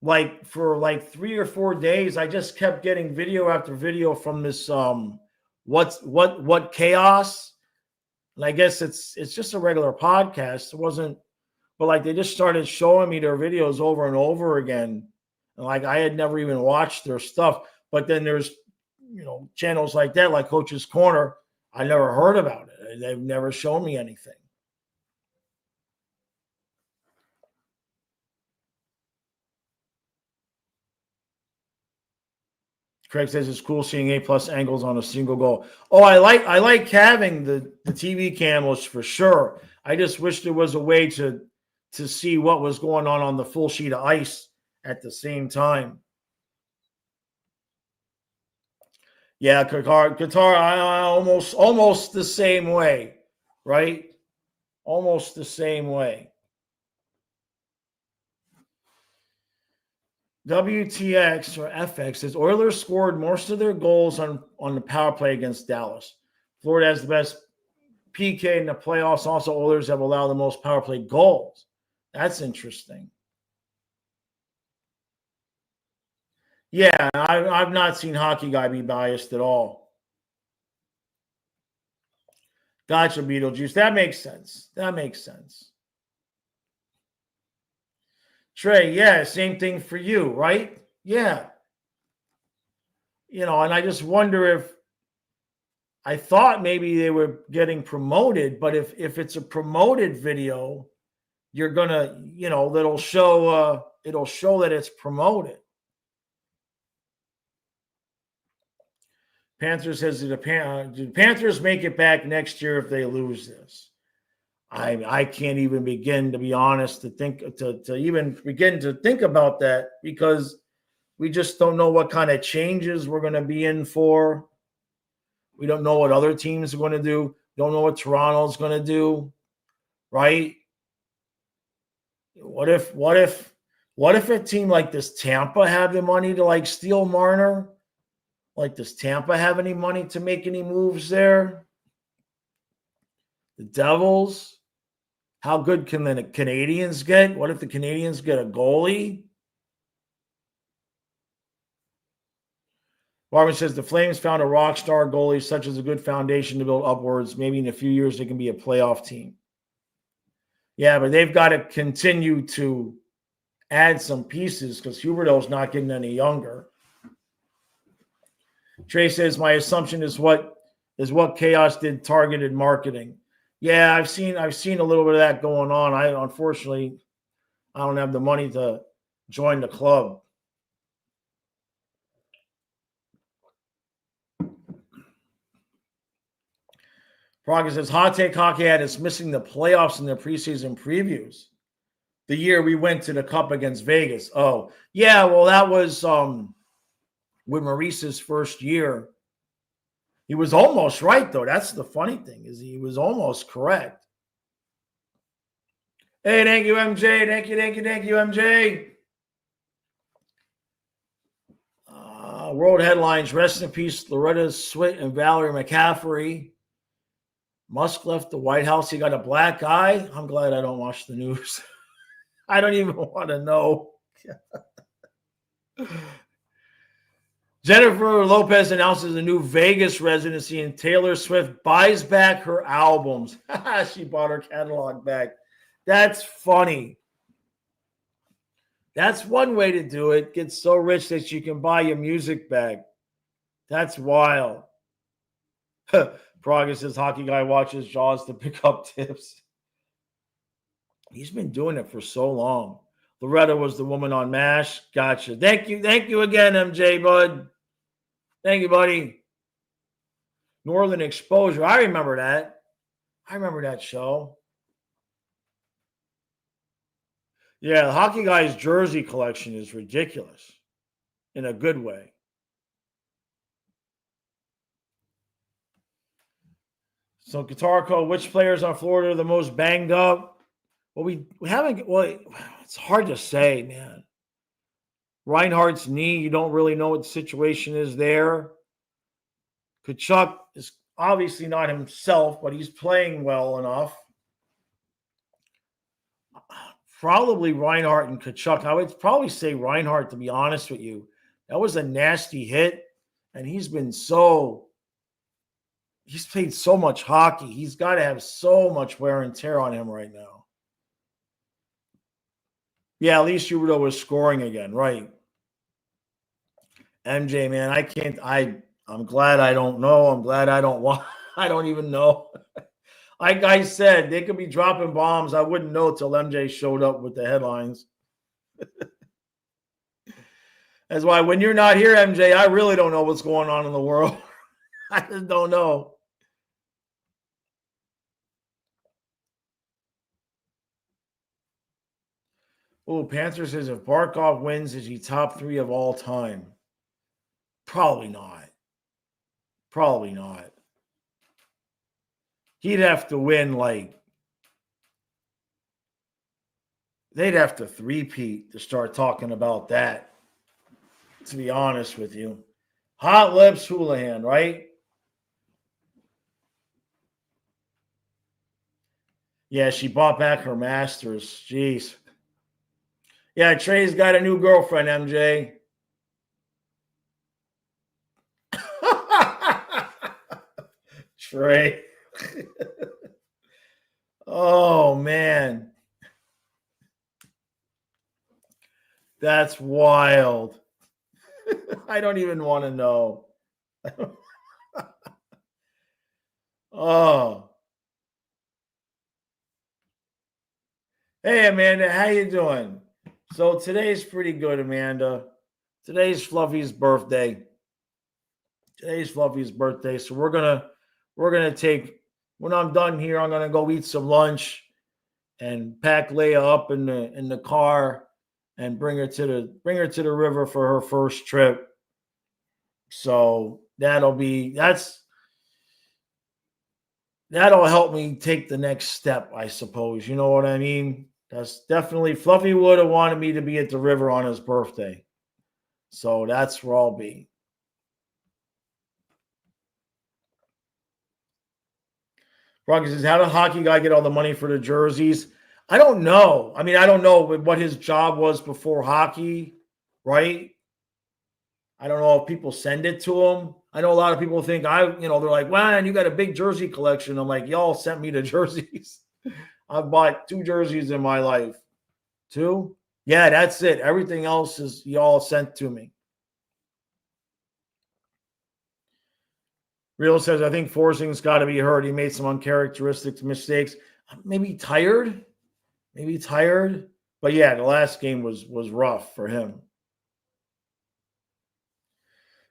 [SPEAKER 1] Like for like 3 or 4 days, I just kept getting video after video from this what chaos. And I guess it's just a regular podcast. It wasn't, but like they just started showing me their videos over and over again. And like I had never even watched their stuff. But then there's channels like that, like Coach's Corner. I never heard about it. They've never shown me anything. Craig says it's cool seeing A+ angles on a single goal. Oh, I like having the TV cameras for sure. I just wish there was a way to see what was going on the full sheet of ice at the same time. Yeah, Qatar, I almost the same way, right? Almost the same way. WTX or FX says Oilers scored most of their goals on the power play against Dallas. Florida has the best PK in the playoffs. Also, Oilers have allowed the most power play goals. That's interesting. Yeah, I've not seen Hockey Guy be biased at all. Gotcha, Beetlejuice. That makes sense. Trey, yeah, same thing for you, right? Yeah. And I just wonder if I thought maybe they were getting promoted, but if it's a promoted video, you're gonna, that'll show it'll show that it's promoted. Panthers says do the Panthers make it back next year if they lose this? I can't even begin, to be honest, to even begin to think about that, because we just don't know what kind of changes we're going to be in for. We don't know what other teams are going to do. Don't know what Toronto's going to do, right? What if a team like this Tampa had the money to like steal Marner? Like, does Tampa have any money to make any moves there? The Devils? How good can the Canadiens get? What if the Canadiens get a goalie? Marvin says the Flames found a rock star goalie, such as a good foundation to build upwards. Maybe in a few years they can be a playoff team. Yeah, but they've got to continue to add some pieces because Huberdeau's not getting any younger. Trey says my assumption is what Chaos did, targeted marketing. Yeah, I've seen a little bit of that going on. Unfortunately I don't have the money to join the club. Praga says hot take hockey had us missing the playoffs in the preseason previews. The year we went to the Cup against Vegas. Oh, yeah, well, that was with Maurice's first year. He was almost right, though. That's the funny thing, is he was almost correct. Hey, thank you, MJ. Thank you, MJ. World headlines, rest in peace, Loretta Swit and Valerie McCaffrey. Musk left the White House. He got a black eye. I'm glad I don't watch the news. I don't even want to know. Jennifer Lopez announces a new Vegas residency and Taylor Swift buys back her albums. She bought her catalog back. That's funny. That's one way to do it. Get so rich that you can buy your music back. That's wild. Praga says hockey guy watches Jaws to pick up tips. He's been doing it for so long. Loretta was the woman on MASH. Gotcha. Thank you again, MJ, bud. Thank you, buddy. Northern Exposure. I remember that. I remember that show. Yeah, the hockey guy's jersey collection is ridiculous in a good way. So, Guitar Co, which players on Florida are the most banged up? Well, we haven't. Well, it's hard to say, man. Reinhardt's knee, you don't really know what the situation is there. Kachuk is obviously not himself, but he's playing well enough. Probably Reinhardt and Kachuk. I would probably say Reinhardt, to be honest with you. That was a nasty hit, and he's played so much hockey. He's got to have so much wear and tear on him right now. Yeah, at least Huberdeau was scoring again, right? MJ, man, I'm glad I don't know. I'm glad I don't want. I don't even know. Like I said, they could be dropping bombs. I wouldn't know till MJ showed up with the headlines. That's why when you're not here, MJ, I really don't know what's going on in the world. I just don't know. Oh, Panthers says if Barkov wins, is he top 3 of all time? Probably not. Probably not. He'd have to win they'd have to three-peat to start talking about that, to be honest with you. Hot Lips Houlihan, right? Yeah, she bought back her Masters. Jeez. Yeah, Trey's got a new girlfriend, MJ. Trey. Oh, man. That's wild. I don't even want to know. Oh. Hey, Amanda, how you doing? So today's pretty good, Amanda. Today's Fluffy's birthday. So we're gonna take, when I'm done here, I'm gonna go eat some lunch and pack Leia up in the car and bring her to the river for her first trip. So that'll help me take the next step, I suppose. You know what I mean? That's definitely, Fluffy would have wanted me to be at the river on his birthday. So that's where I'll be. Rocky says, how did hockey guy get all the money for the jerseys? I don't know. I mean, I don't know what his job was before hockey, right? I don't know if people send it to him. I know a lot of people think they're like, man, you got a big jersey collection. I'm like, y'all sent me the jerseys. I've bought 2 jerseys in my life. 2? Yeah, that's it. Everything else is y'all sent to me. Real says, I think Forsing's got to be hurt. He made some uncharacteristic mistakes. Maybe tired. But yeah, the last game was rough for him.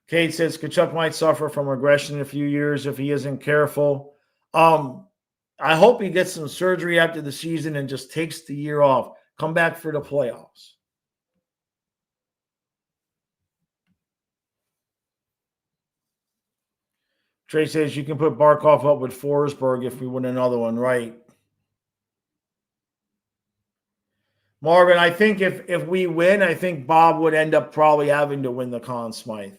[SPEAKER 1] Kate says Tkachuk might suffer from regression in a few years if he isn't careful. I hope he gets some surgery after the season and just takes the year off. Come back for the playoffs. Trey says you can put Barkov up with Forsberg if we win another one, right? Marvin, I think if we win, I think Bob would end up probably having to win the Conn Smythe.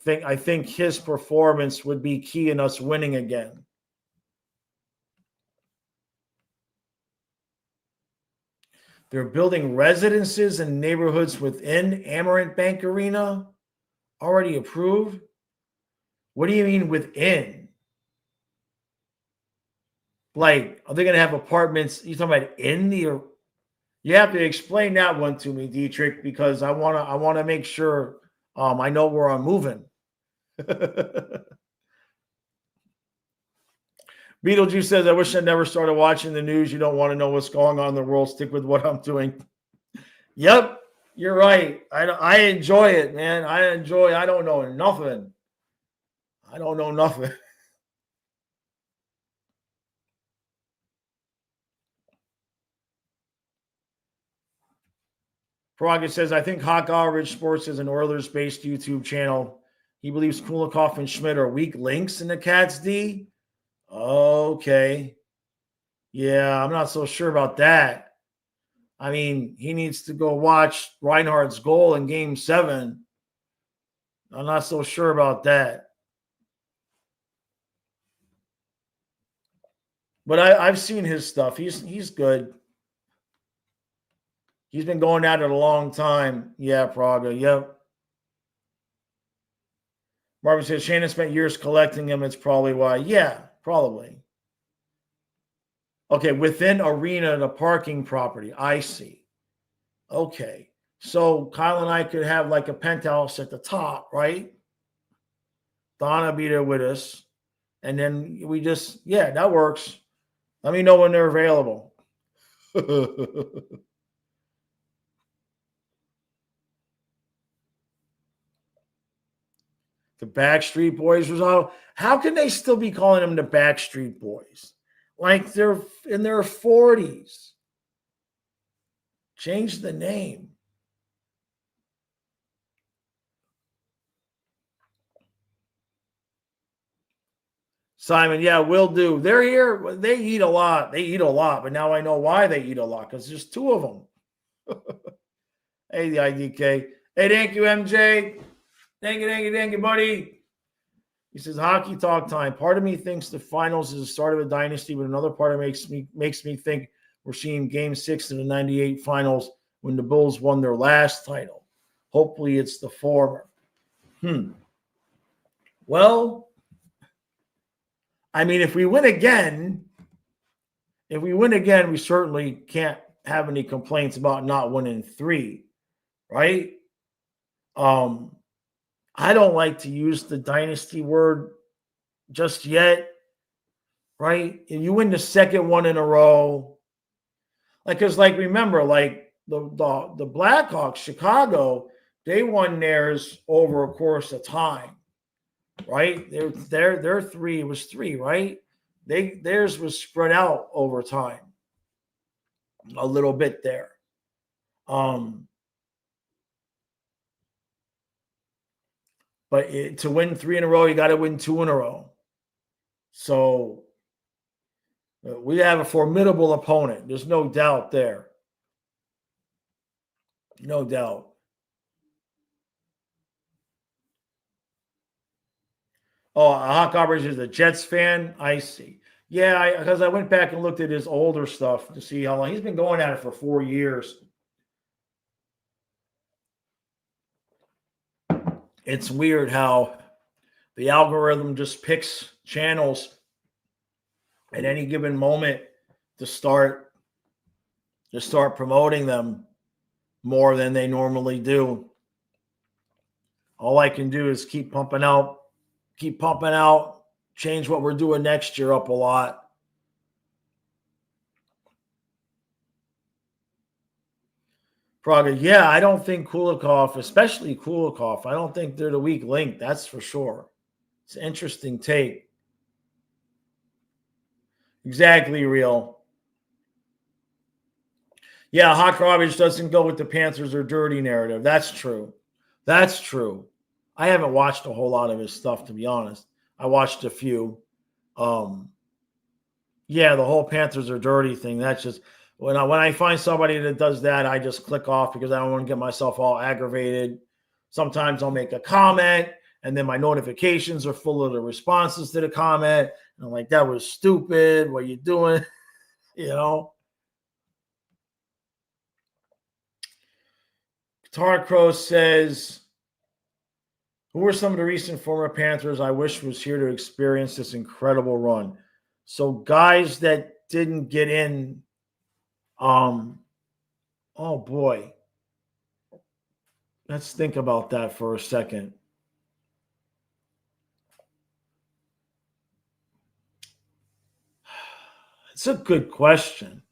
[SPEAKER 1] I think his performance would be key in us winning again. They're building residences in neighborhoods within Amarant Bank Arena. Already approved? What do you mean within? Like, are they going to have apartments? You talking about in the? You have to explain that one to me, Dietrich, because I want to make sure I know where I'm moving. Beetlejuice says, I wish I never started watching the news. You don't want to know what's going on in the world. Stick with what I'm doing. Yep, you're right. I enjoy it, man. I don't know nothing. Praga says, I think Hawk Ridge Sports is an Oilers-based YouTube channel. He believes Kulikov and Schmidt are weak links in the Cats D. Okay. Yeah, I'm not so sure about that. I mean, he needs to go watch Reinhardt's goal in Game 7. I'm not so sure about that. But I've seen his stuff. He's good. He's been going at it a long time. Yeah, Praga. Yep. Marvin says Shannon spent years collecting them. It's probably why. Yeah, probably. Okay, within arena, the parking property. I see. Okay. So Kyle and I could have like a penthouse at the top, right? Donna be there with us. And then we just, yeah, that works. Let me know when they're available. The Backstreet Boys was all. How can they still be calling them the Backstreet Boys? Like they're in their 40s. Change the name. Simon, yeah, will do. They're here. They eat a lot. But now I know why they eat a lot, because there's 2 of them. Hey, the IDK. Hey, thank you, MJ. Thank you, buddy. He says, hockey talk time. Part of me thinks the finals is the start of a dynasty, but another part of makes me think we're seeing Game 6 of the 98 finals when the Bulls won their last title. Hopefully it's the former. Well, I mean, if we win again, we certainly can't have any complaints about not winning 3, right? I don't like to use the dynasty word just yet, right? If you win the second one in a row, because remember, the Blackhawks, Chicago, they won theirs over a course of time, right? Their 3 was 3, right? Theirs was spread out over time a little bit there. But to win 3 in a row, you got to win 2 in a row. So we have a formidable opponent. There's no doubt there. No doubt. Oh, Hawk Average is a Jets fan. I see. Yeah, because I went back and looked at his older stuff to see how long he's been going at it for 4 years. It's weird how the algorithm just picks channels at any given moment to start promoting them more than they normally do. All I can do is keep pumping out, change what we're doing next year up a lot. Praga, yeah, I don't think Kulikov, especially Kulikov, I don't think they're the weak link. That's for sure. It's an interesting take. Exactly, real. Yeah, Hot Garbage doesn't go with the Panthers or dirty narrative. That's true. That's true. I haven't watched a whole lot of his stuff, to be honest. I watched a few. Yeah, the whole Panthers are dirty thing. That's just when I find somebody that does that, I just click off because I don't want to get myself all aggravated. Sometimes I'll make a comment and then my notifications are full of the responses to the comment. And I'm like, that was stupid. What are you doing? You know? Guitar Crow says, who are some of the recent former Panthers I wish was here to experience this incredible run? So guys that didn't get in, oh boy. Let's think about that for a second. It's a good question.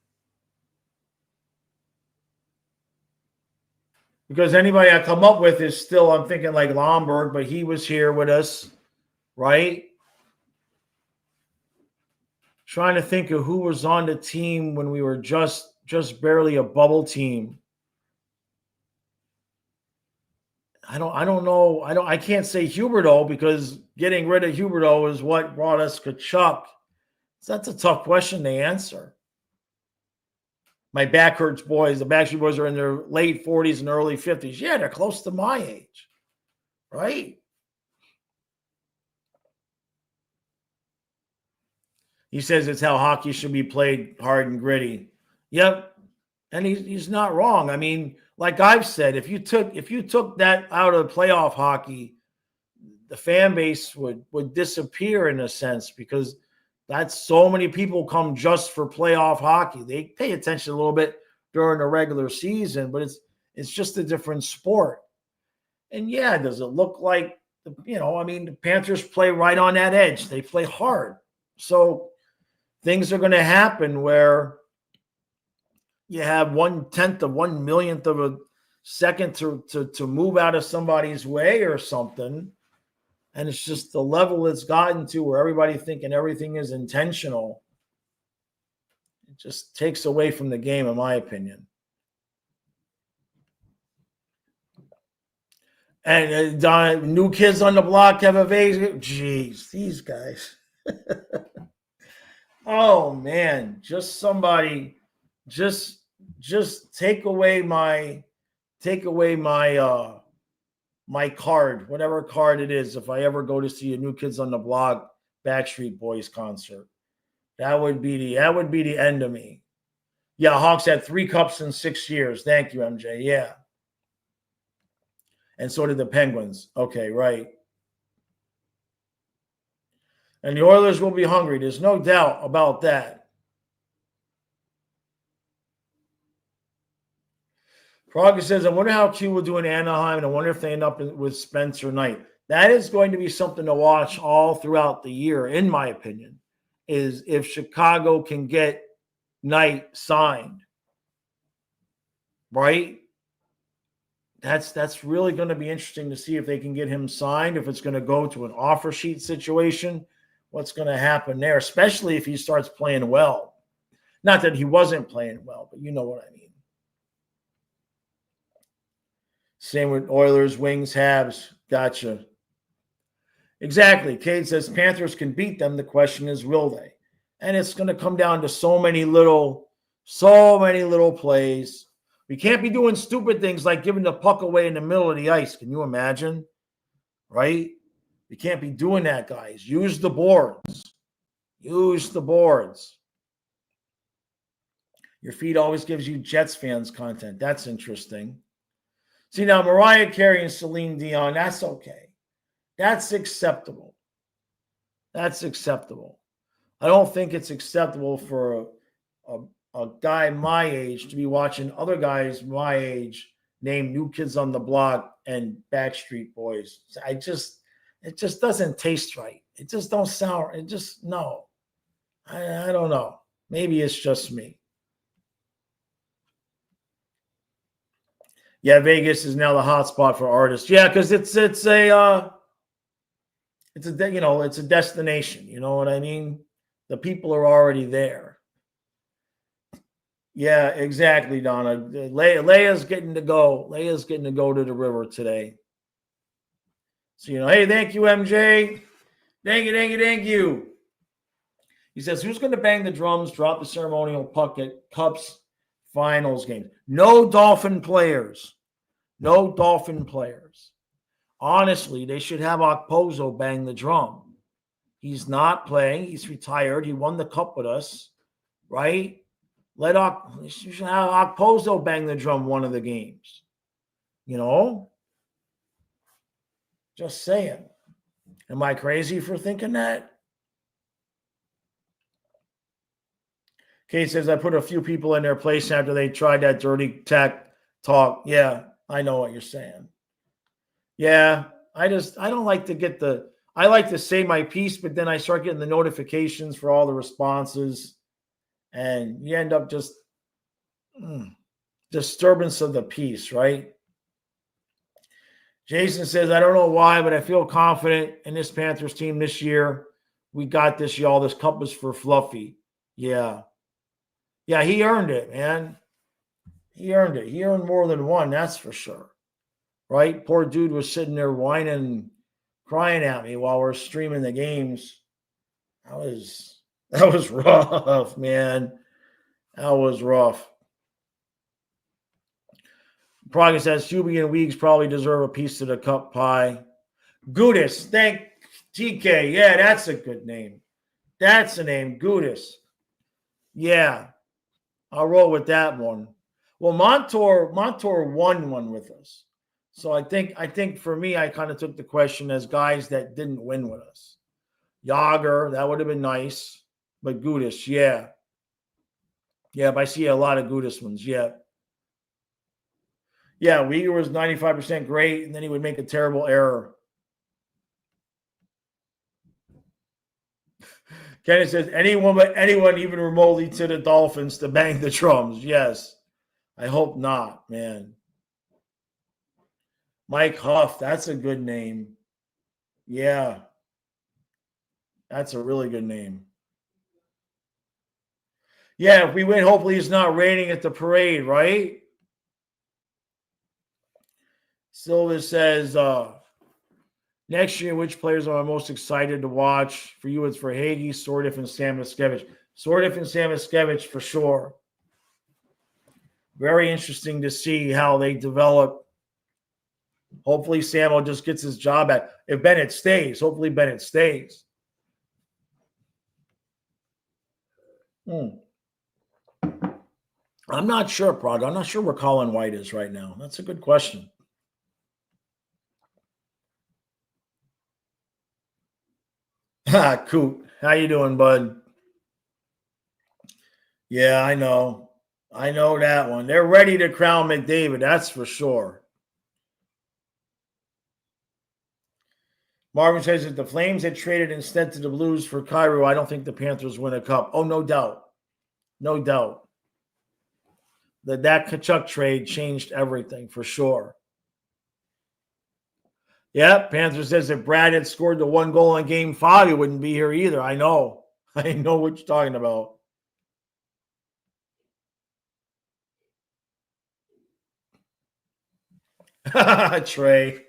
[SPEAKER 1] Because anybody I come up with is still, I'm thinking like Lomberg, but he was here with us, right? Trying to think of who was on the team when we were just barely a bubble team. I don't know. I can't say Huberdeau because getting rid of Huberdeau is what brought us Kachuk. So that's a tough question to answer. My back hurts boys. The Backstreet Boys are in their late 40s and early 50s. Yeah, they're close to my age, right? He says it's how hockey should be played, hard and gritty. Yep, and he's not wrong. I mean, like I've said, if you took that out of playoff hockey, the fan base would disappear in a sense because that's so many people come just for playoff hockey. They pay attention a little bit during the regular season, but it's just a different sport. And yeah, does it look like the Panthers play right on that edge. They play hard. So things are going to happen where you have 1/10 of 1/millionth of a second to move out of somebody's way or something. And it's just the level it's gotten to where everybody thinking everything is intentional. It just takes away from the game, in my opinion. And new kids on the block have a vase. Jeez, these guys. Oh man, just somebody, just take away my my card, whatever card it is. If I ever go to see a New Kids on the Block Backstreet Boys concert, that would be the end of me. Yeah, Hawks had 3 cups in 6 years. Thank you, MJ. Yeah. And so did the Penguins. Okay, right. And the Oilers will be hungry. There's no doubt about that. Praga says, I wonder how Q will do in Anaheim, and I wonder if they end up with Spencer Knight. That is going to be something to watch all throughout the year, in my opinion, is if Chicago can get Knight signed, right? That's really going to be interesting to see if they can get him signed, if it's going to go to an offer sheet situation, what's going to happen there, especially if he starts playing well. Not that he wasn't playing well, but you know what I mean. Same with Oilers, Wings, Habs. Gotcha. Exactly. Cade says Panthers can beat them. The question is, will they? And it's going to come down to so many little plays. We can't be doing stupid things like giving the puck away in the middle of the ice. Can you imagine? Right? We can't be doing that, guys. Use the boards. Use the boards. Your feed always gives you Jets fans content. That's interesting. See, now Mariah Carey and Celine Dion, that's okay. That's acceptable. That's acceptable. I don't think it's acceptable for a guy my age to be watching other guys my age name New Kids on the Block and Backstreet Boys. It just doesn't taste right. It just don't sound. It just no. I don't know. Maybe it's just me. Yeah, Vegas is now the hot spot for artists. Yeah, because it's a destination. You know what I mean? The people are already there. Yeah, exactly, Donna. Leia's getting to go. Leia's getting to go to the river today. So, hey, thank you, MJ. Thank you. He says, who's going to bang the drums, drop the ceremonial puck at Cups finals game? No Dolphin players. No Dolphin players. Honestly, they should have Okposo bang the drum. He's not playing. He's retired. He won the cup with us, right? You should have Okposo bang the drum one of the games. Just saying. Am I crazy for thinking that? Kate says, I put a few people in their place after they tried that dirty tech talk. Yeah, I know what you're saying. Yeah, I don't like to I like to say my piece, but then I start getting the notifications for all the responses, and you end up just disturbance of the peace, right? Jason says, I don't know why, but I feel confident in this Panthers team this year. We got this, y'all. This cup is for Fluffy. Yeah. Yeah, he earned it, man. He earned it. He earned more than one, that's for sure. Right? Poor dude was sitting there whining, crying at me while we're streaming the games. That was rough, man. That was rough. Praga says Hubie and Weeks probably deserve a piece of the cup pie. Gudis, thank TK. Yeah, that's a good name. That's a name, Gudis. Yeah, I'll roll with that one. Well, Montour won one with us. So I think for me, I kind of took the question as guys that didn't win with us. Yager, that would have been nice. But Gudis, yeah. Yeah, but I see a lot of Gudis ones, yeah. Yeah, Uyghur was 95% great, and then he would make a terrible error. Kenny says, anyone even remotely to the Dolphins to bang the drums. Yes. I hope not, man. Mike Huff, that's a good name. Yeah. That's a really good name. Yeah, if we win, hopefully he's not raining at the parade, right? Silva says, next year, which players are I most excited to watch? For you, it's for Hagee, Sordiff, and Samoskevich. Sordiff and Samoskevich for sure. Very interesting to see how they develop. Hopefully, Samo just gets his job back. If Bennett stays, hopefully Bennett stays. I'm not sure, Prague. I'm not sure where Colin White is right now. That's a good question. Coot. How you doing, bud? Yeah, I know. I know that one. They're ready to crown McDavid, that's for sure. Marvin says if the Flames had traded instead to the Blues for Cairo, I don't think the Panthers win a cup. Oh, no doubt. No doubt. That Kachuk trade changed everything for sure. Yep, Panthers says if Brad had scored the 1 goal in Game 5, he wouldn't be here either. I know. I know what you're talking about. Trey.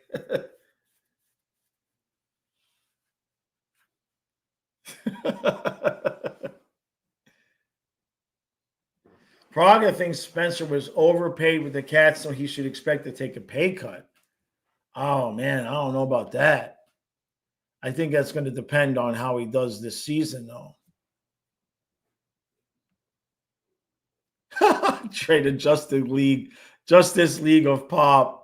[SPEAKER 1] Praga thinks Spencer was overpaid with the Cats, so he should expect to take a pay cut. Oh, man, I don't know about that. I think that's going to depend on how he does this season, though. Trade a Justice League of Pop.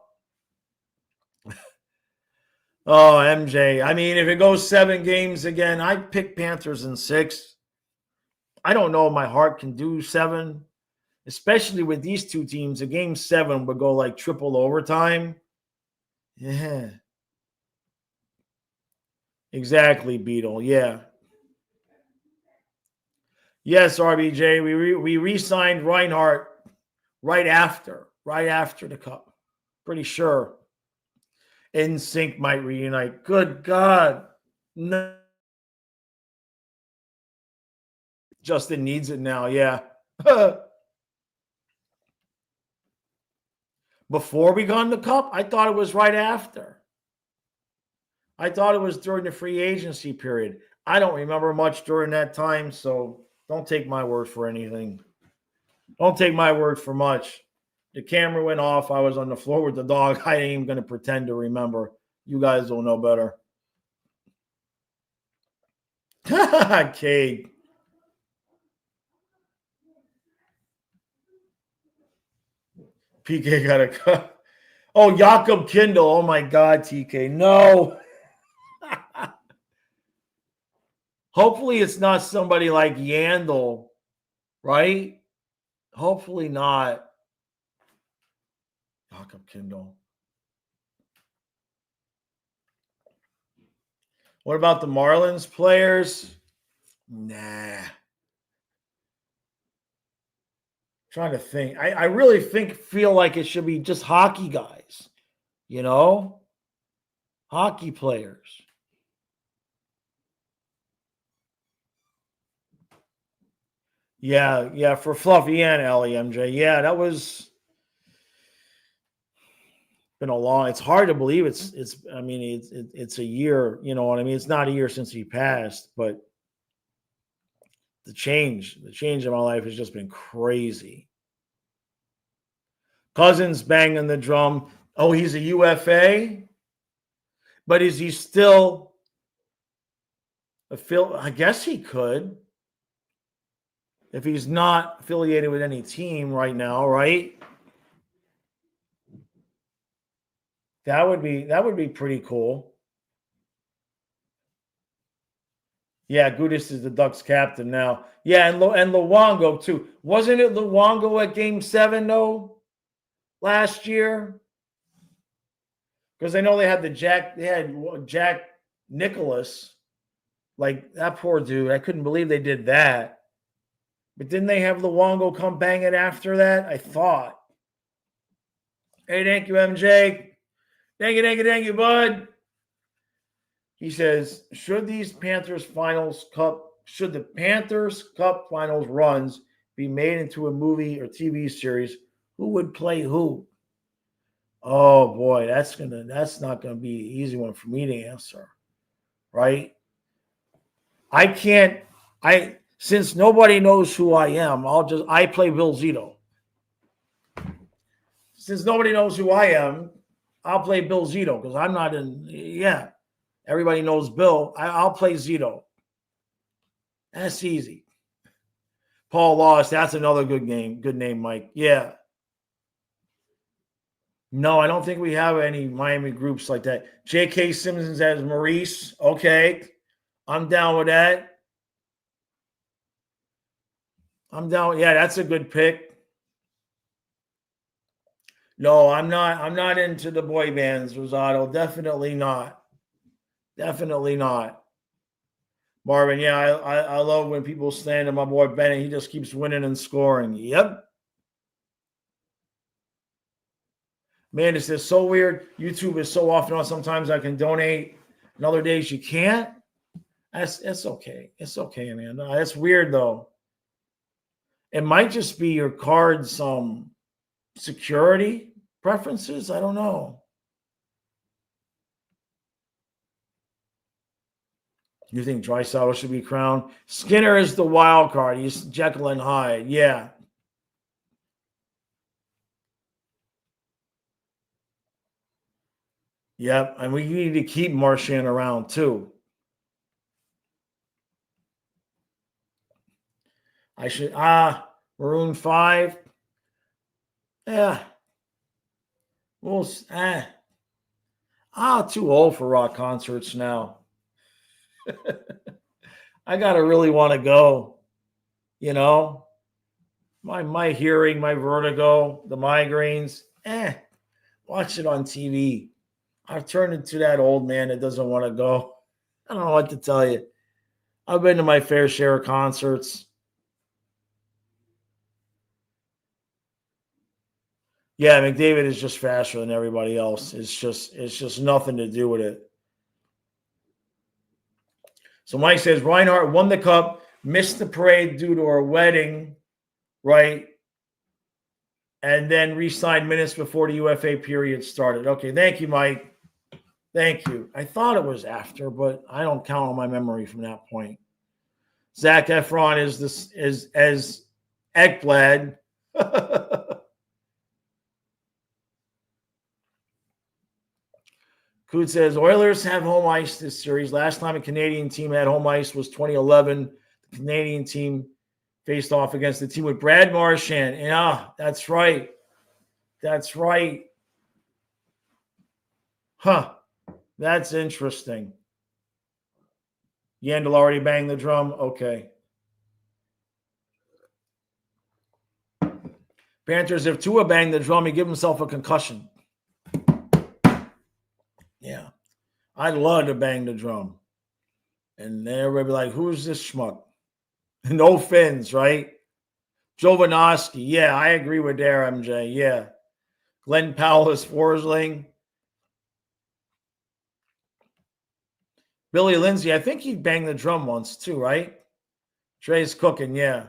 [SPEAKER 1] Oh, MJ. I mean, if it goes 7 games again, I'd pick Panthers in 6. I don't know if my heart can do 7, especially with these two teams. A game 7 would go like triple overtime. Yeah. Exactly, Beetle. Yeah. Yes, RBJ. We re-signed Reinhardt right after the Cup. Pretty sure. NSYNC might reunite. Good God. No. Justin needs it now. Yeah. Before we got in the Cup? I thought it was right after. I thought it was during the free agency period. I don't remember much during that time, so don't take my word for anything. Don't take my word for much. The camera went off. I was on the floor with the dog. I ain't even going to pretend to remember. You guys will know better. Cade. PK got a cut. Oh, Jakob Kindle. Oh, my God, TK. No. Hopefully it's not somebody like Yandel, right? Hopefully not. Jakob Kindle. What about the Marlins players? Nah. Trying to think. I really feel like it should be just hockey guys, you know? Hockey players. Yeah, for Fluffy and Ellie, MJ. Yeah, that was been a long. It's hard to believe it's I mean, it's a year, you know what I mean? It's not a year since he passed, but the change in my life has just been crazy. Cousins banging the drum. Oh, he's a UFA? But is he still I guess he could. If he's not affiliated with any team right now, right? That would be pretty cool. Yeah, Gudis is the Ducks captain now. Yeah, and Luongo too. Wasn't it Luongo at Game 7 though last year? Because I know they had Jack Nicholas. Like that poor dude. I couldn't believe they did that. But didn't they have Luongo come bang it after that? I thought. Hey, thank you, MJ. Thank you, bud. He says, should the Panthers Cup finals runs be made into a movie or TV series, who would play who? Oh boy, that's not gonna be an easy one for me to answer. Right? Since nobody knows who I am, I play Bill Zito. Since nobody knows who I am, I'll play Bill Zito because I'm not everybody knows Bill. I'll play Zito. That's easy. Paul Loss, that's another good name. Good name, Mike. Yeah. No, I don't think we have any Miami groups like that. J.K. Simmons as Maurice. Okay. I'm down with that. I'm down. Yeah, that's a good pick. No, I'm not. I'm not into the boy bands, Rosato. Definitely not. Definitely not. Marvin, yeah, I love when people stand to my boy Bennett. He just keeps winning and scoring. Yep. Man, it's just so weird. YouTube is so often on. Sometimes I can donate, and other days you can't. It's okay. It's okay, man. That's weird though. It might just be your card's security preferences. I don't know. You think Draisaitl should be crowned? Skinner is the wild card. He's Jekyll and Hyde. Yeah. Yep. And we need to keep Marchand around too. I should Maroon 5. Yeah. Well, too old for rock concerts now. I gotta really want to go. You know, my hearing, my vertigo, the migraines. Watch it on TV. I've turned into that old man that doesn't want to go. I don't know what to tell you. I've been to my fair share of concerts. Yeah, McDavid is just faster than everybody else. It's just nothing to do with it. So Mike says Reinhardt won the cup, missed the parade due to her wedding, right? And then re-signed minutes before the UFA period started. Okay, thank you, Mike. Thank you. I thought it was after, but I don't count on my memory from that point. Zac Efron is as Ekblad. Coot says Oilers have home ice this series. Last time a Canadian team had home ice was 2011. The Canadian team faced off against the team with Brad Marchand. Yeah, that's right. That's right. Huh. That's interesting. Yandel already banged the drum. Okay. Panthers, if Tua banged the drum, he give himself a concussion. Yeah. I'd love to bang the drum. And everybody be like, who's this schmuck? No fins, right? Jovanovski. Yeah, I agree with there, MJ. Yeah. Glenn Powell is Forsling. Billy Lindsay, I think he banged the drum once too, right? Trey's cooking, yeah.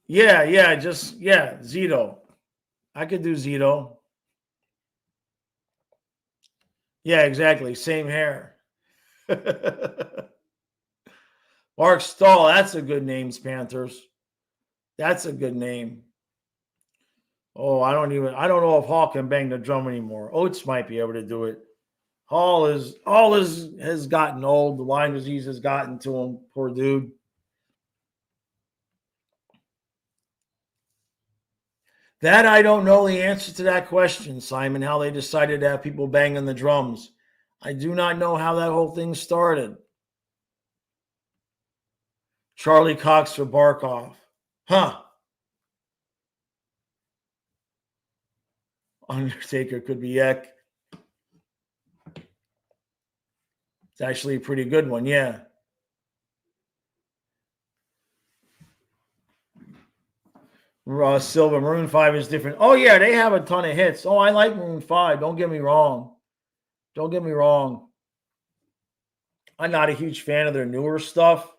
[SPEAKER 1] Yeah, Zito. I could do Zito. Yeah, exactly. Same hair. Mark Stahl, that's a good name, Panthers. That's a good name. Oh, I don't know if Hall can bang the drum anymore. Oates might be able to do it. Hall has gotten old. The Lyme disease has gotten to him. Poor dude. That I don't know the answer to that question, Simon, how they decided to have people banging the drums. I do not know how that whole thing started. Charlie Cox for Barkov. Huh. Undertaker could be Eck. It's actually a pretty good one, yeah. Silva, Maroon 5 is different. Oh, yeah, they have a ton of hits. Oh, I like Maroon 5. Don't get me wrong. Don't get me wrong. I'm not a huge fan of their newer stuff.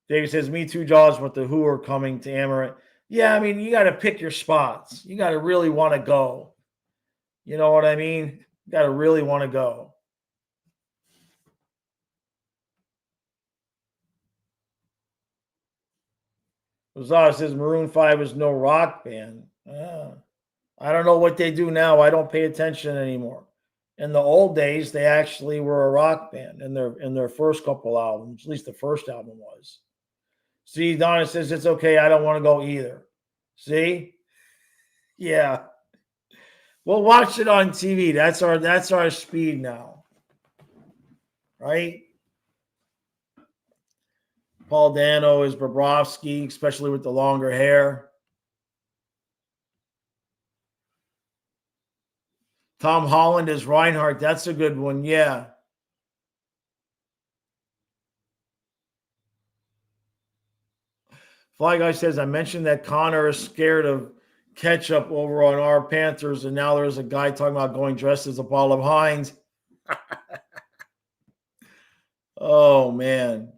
[SPEAKER 1] David says, me too, Jaws, but the Who are coming to Amaranth. Yeah, I mean, you got to pick your spots. You got to really want to go. You know what I mean? You got to really want to go. Zara says Maroon 5 is no rock band. I don't know what they do now. I don't pay attention anymore. In the old days, they actually were a rock band in their first couple albums. At least the first album was. See, Donna says it's okay. I don't want to go either. See? Yeah. We'll watch it on TV. That's our speed now. Right? Paul Dano is Bobrovsky, especially with the longer hair. Tom Holland is Reinhardt. That's a good one. Yeah. Fly Guy says, I mentioned that Connor is scared of ketchup over on our Panthers, and now there's a guy talking about going dressed as a ball of Heinz. Oh, man.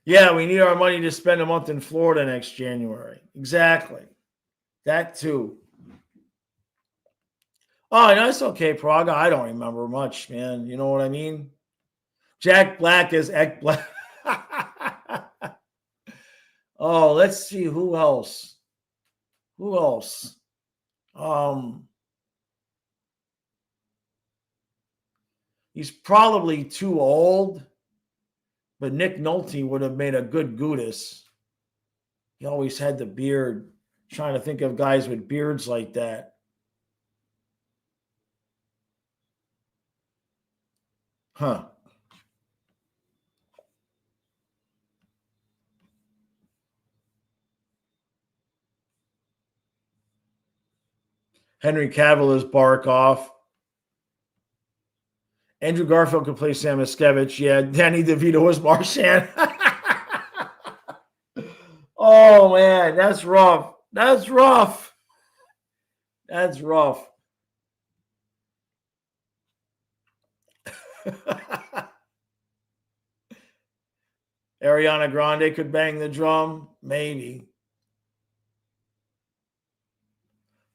[SPEAKER 1] Yeah, we need our money to spend a month in Florida next January. Exactly. That too. Oh, that's okay, Praga. I don't remember much, man. You know what I mean? Jack Black is Ek Black. Oh, let's see who else. Who else? He's probably too old, but Nick Nolte would have made a good Gudis. He always had the beard. Trying to think of guys with beards like that. Huh. Henry Cavill is Barkov. Andrew Garfield could play Sam Miskevich. Yeah, Danny DeVito was Marchand. Oh, man, that's rough. That's rough. That's rough. Ariana Grande could bang the drum. Maybe.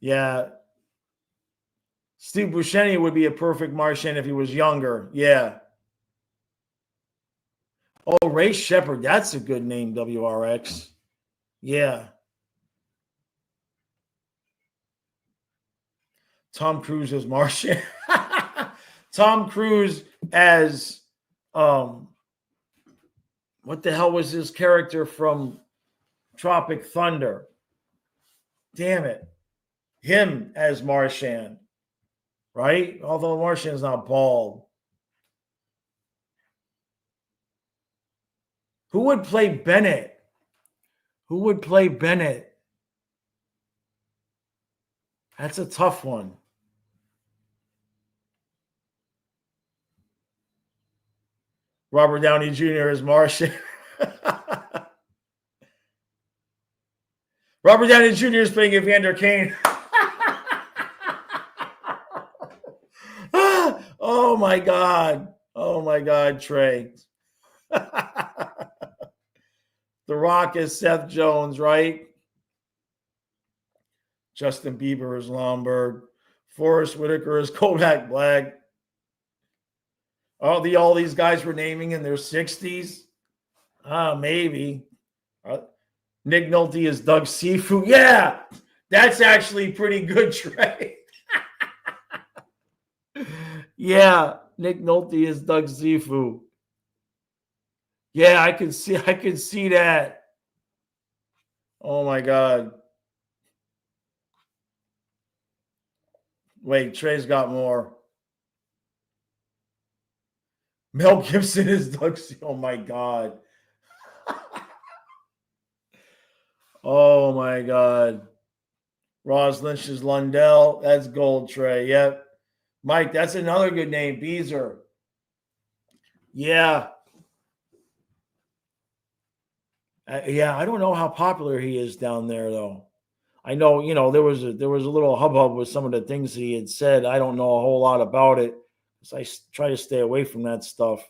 [SPEAKER 1] Yeah. Steve Buscemi would be a perfect Martian if he was younger. Yeah. Oh, Ray Shepard. That's a good name, WRX. Yeah. Tom Cruise as Martian. Tom Cruise as what the hell was his character from Tropic Thunder? Damn it. Him as Martian. Right? Although Martian's not bald. Who would play Bennett? Who would play Bennett? That's a tough one. Robert Downey Jr. as Martian. Robert Downey Jr. is playing Evander Kane. Oh, my God. Oh, my God, Trey. The Rock is Seth Jones, right? Justin Bieber is Lombard. Forrest Whitaker is Kodak Black. All these guys were naming in their 60s. Maybe. Nick Nolte is Doug Sifu. Yeah, that's actually pretty good, Trey. Yeah, Nick Nolte is Doug Sifu. Yeah, I could see that. Oh my God. Wait, Trey's got more. Mel Gibson is Doug Sifu. Oh my God. Oh my God. Ross Lynch is Lundell. That's gold, Trey. Yep. Mike, that's another good name. Beezer. Yeah. Yeah, I don't know how popular he is down there, though. I know, there was a little hubbub with some of the things he had said. I don't know a whole lot about it because I try to stay away from that stuff.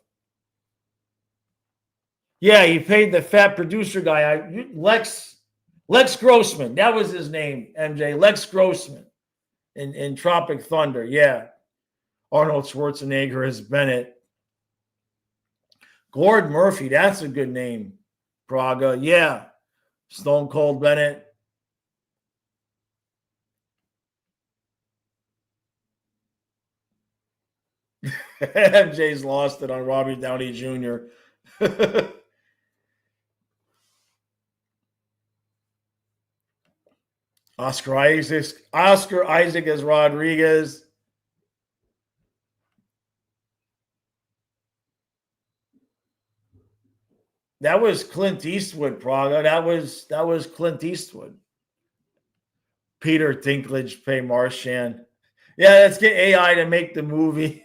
[SPEAKER 1] Yeah, he paid the fat producer guy, Lex Grossman. That was his name, MJ. Lex Grossman in Tropic Thunder. Yeah. Arnold Schwarzenegger as Bennett. Gord Murphy. That's a good name. Praga. Yeah. Stone Cold Bennett. MJ's lost it on Robbie Downey Jr. Oscar Isaac as Rodriguez. That was Clint Eastwood, Praga. That was Clint Eastwood. Peter Dinklage play Marchand. Yeah, let's get AI to make the movie.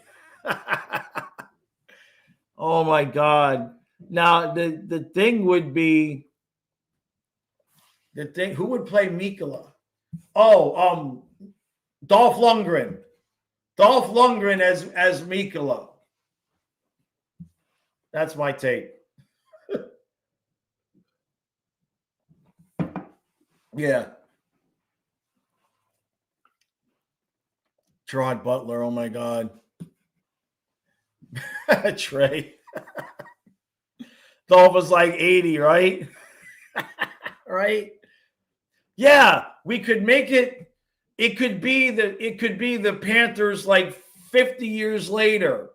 [SPEAKER 1] Oh my God. Now the thing would be who would play Mikola? Oh, Dolph Lundgren. Dolph Lundgren as Mikola. That's my take. Yeah. Gerard Butler, oh my God. Trey. Dolph was like 80, right? Right? Yeah, we could make it. It could be the Panthers like 50 years later.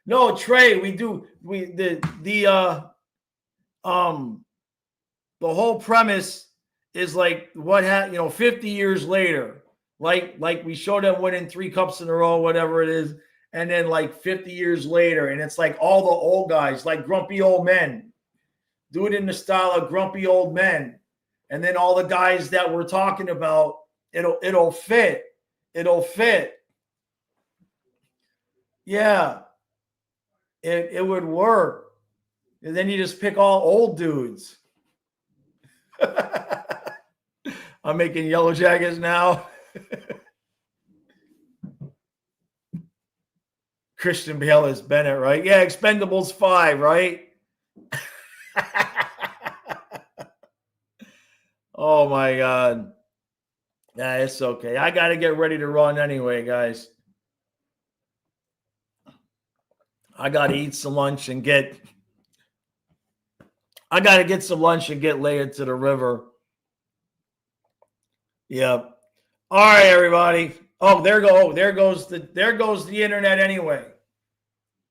[SPEAKER 1] No, Trey, the whole premise is like 50 years later. Like we showed them winning 3 cups in a row, whatever it is, and then like 50 years later, and it's like all the old guys, like grumpy old men. Do it in the style of grumpy old men. And then all the guys that we're talking about, it'll fit. It'll fit. Yeah. It would work. And then you just pick all old dudes. I'm making Yellow Jackets now. Christian Bale is Bennett, right? Yeah, Expendables 5, right? Oh my God. Yeah, it's okay. I got to get ready to run anyway, guys. I got to eat some lunch and get laid to the river. Yep. All right, everybody. Oh, there goes the internet anyway.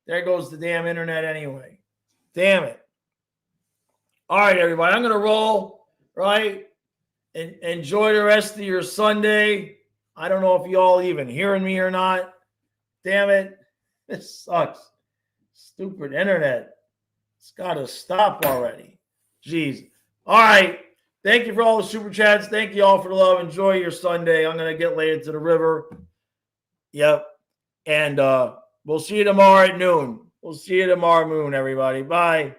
[SPEAKER 1] There goes the damn internet anyway. Damn it. All right, everybody. I'm going to roll, right? And enjoy the rest of your Sunday. I don't know if you all even hearing me or not. Damn it. This sucks. Stupid internet. It's got to stop already. Jeez. All right. Thank you for all the super chats. Thank you all for the love. Enjoy your Sunday. I'm going to get laid to the river. Yep. And we'll see you tomorrow at noon. We'll see you tomorrow at noon, everybody. Bye.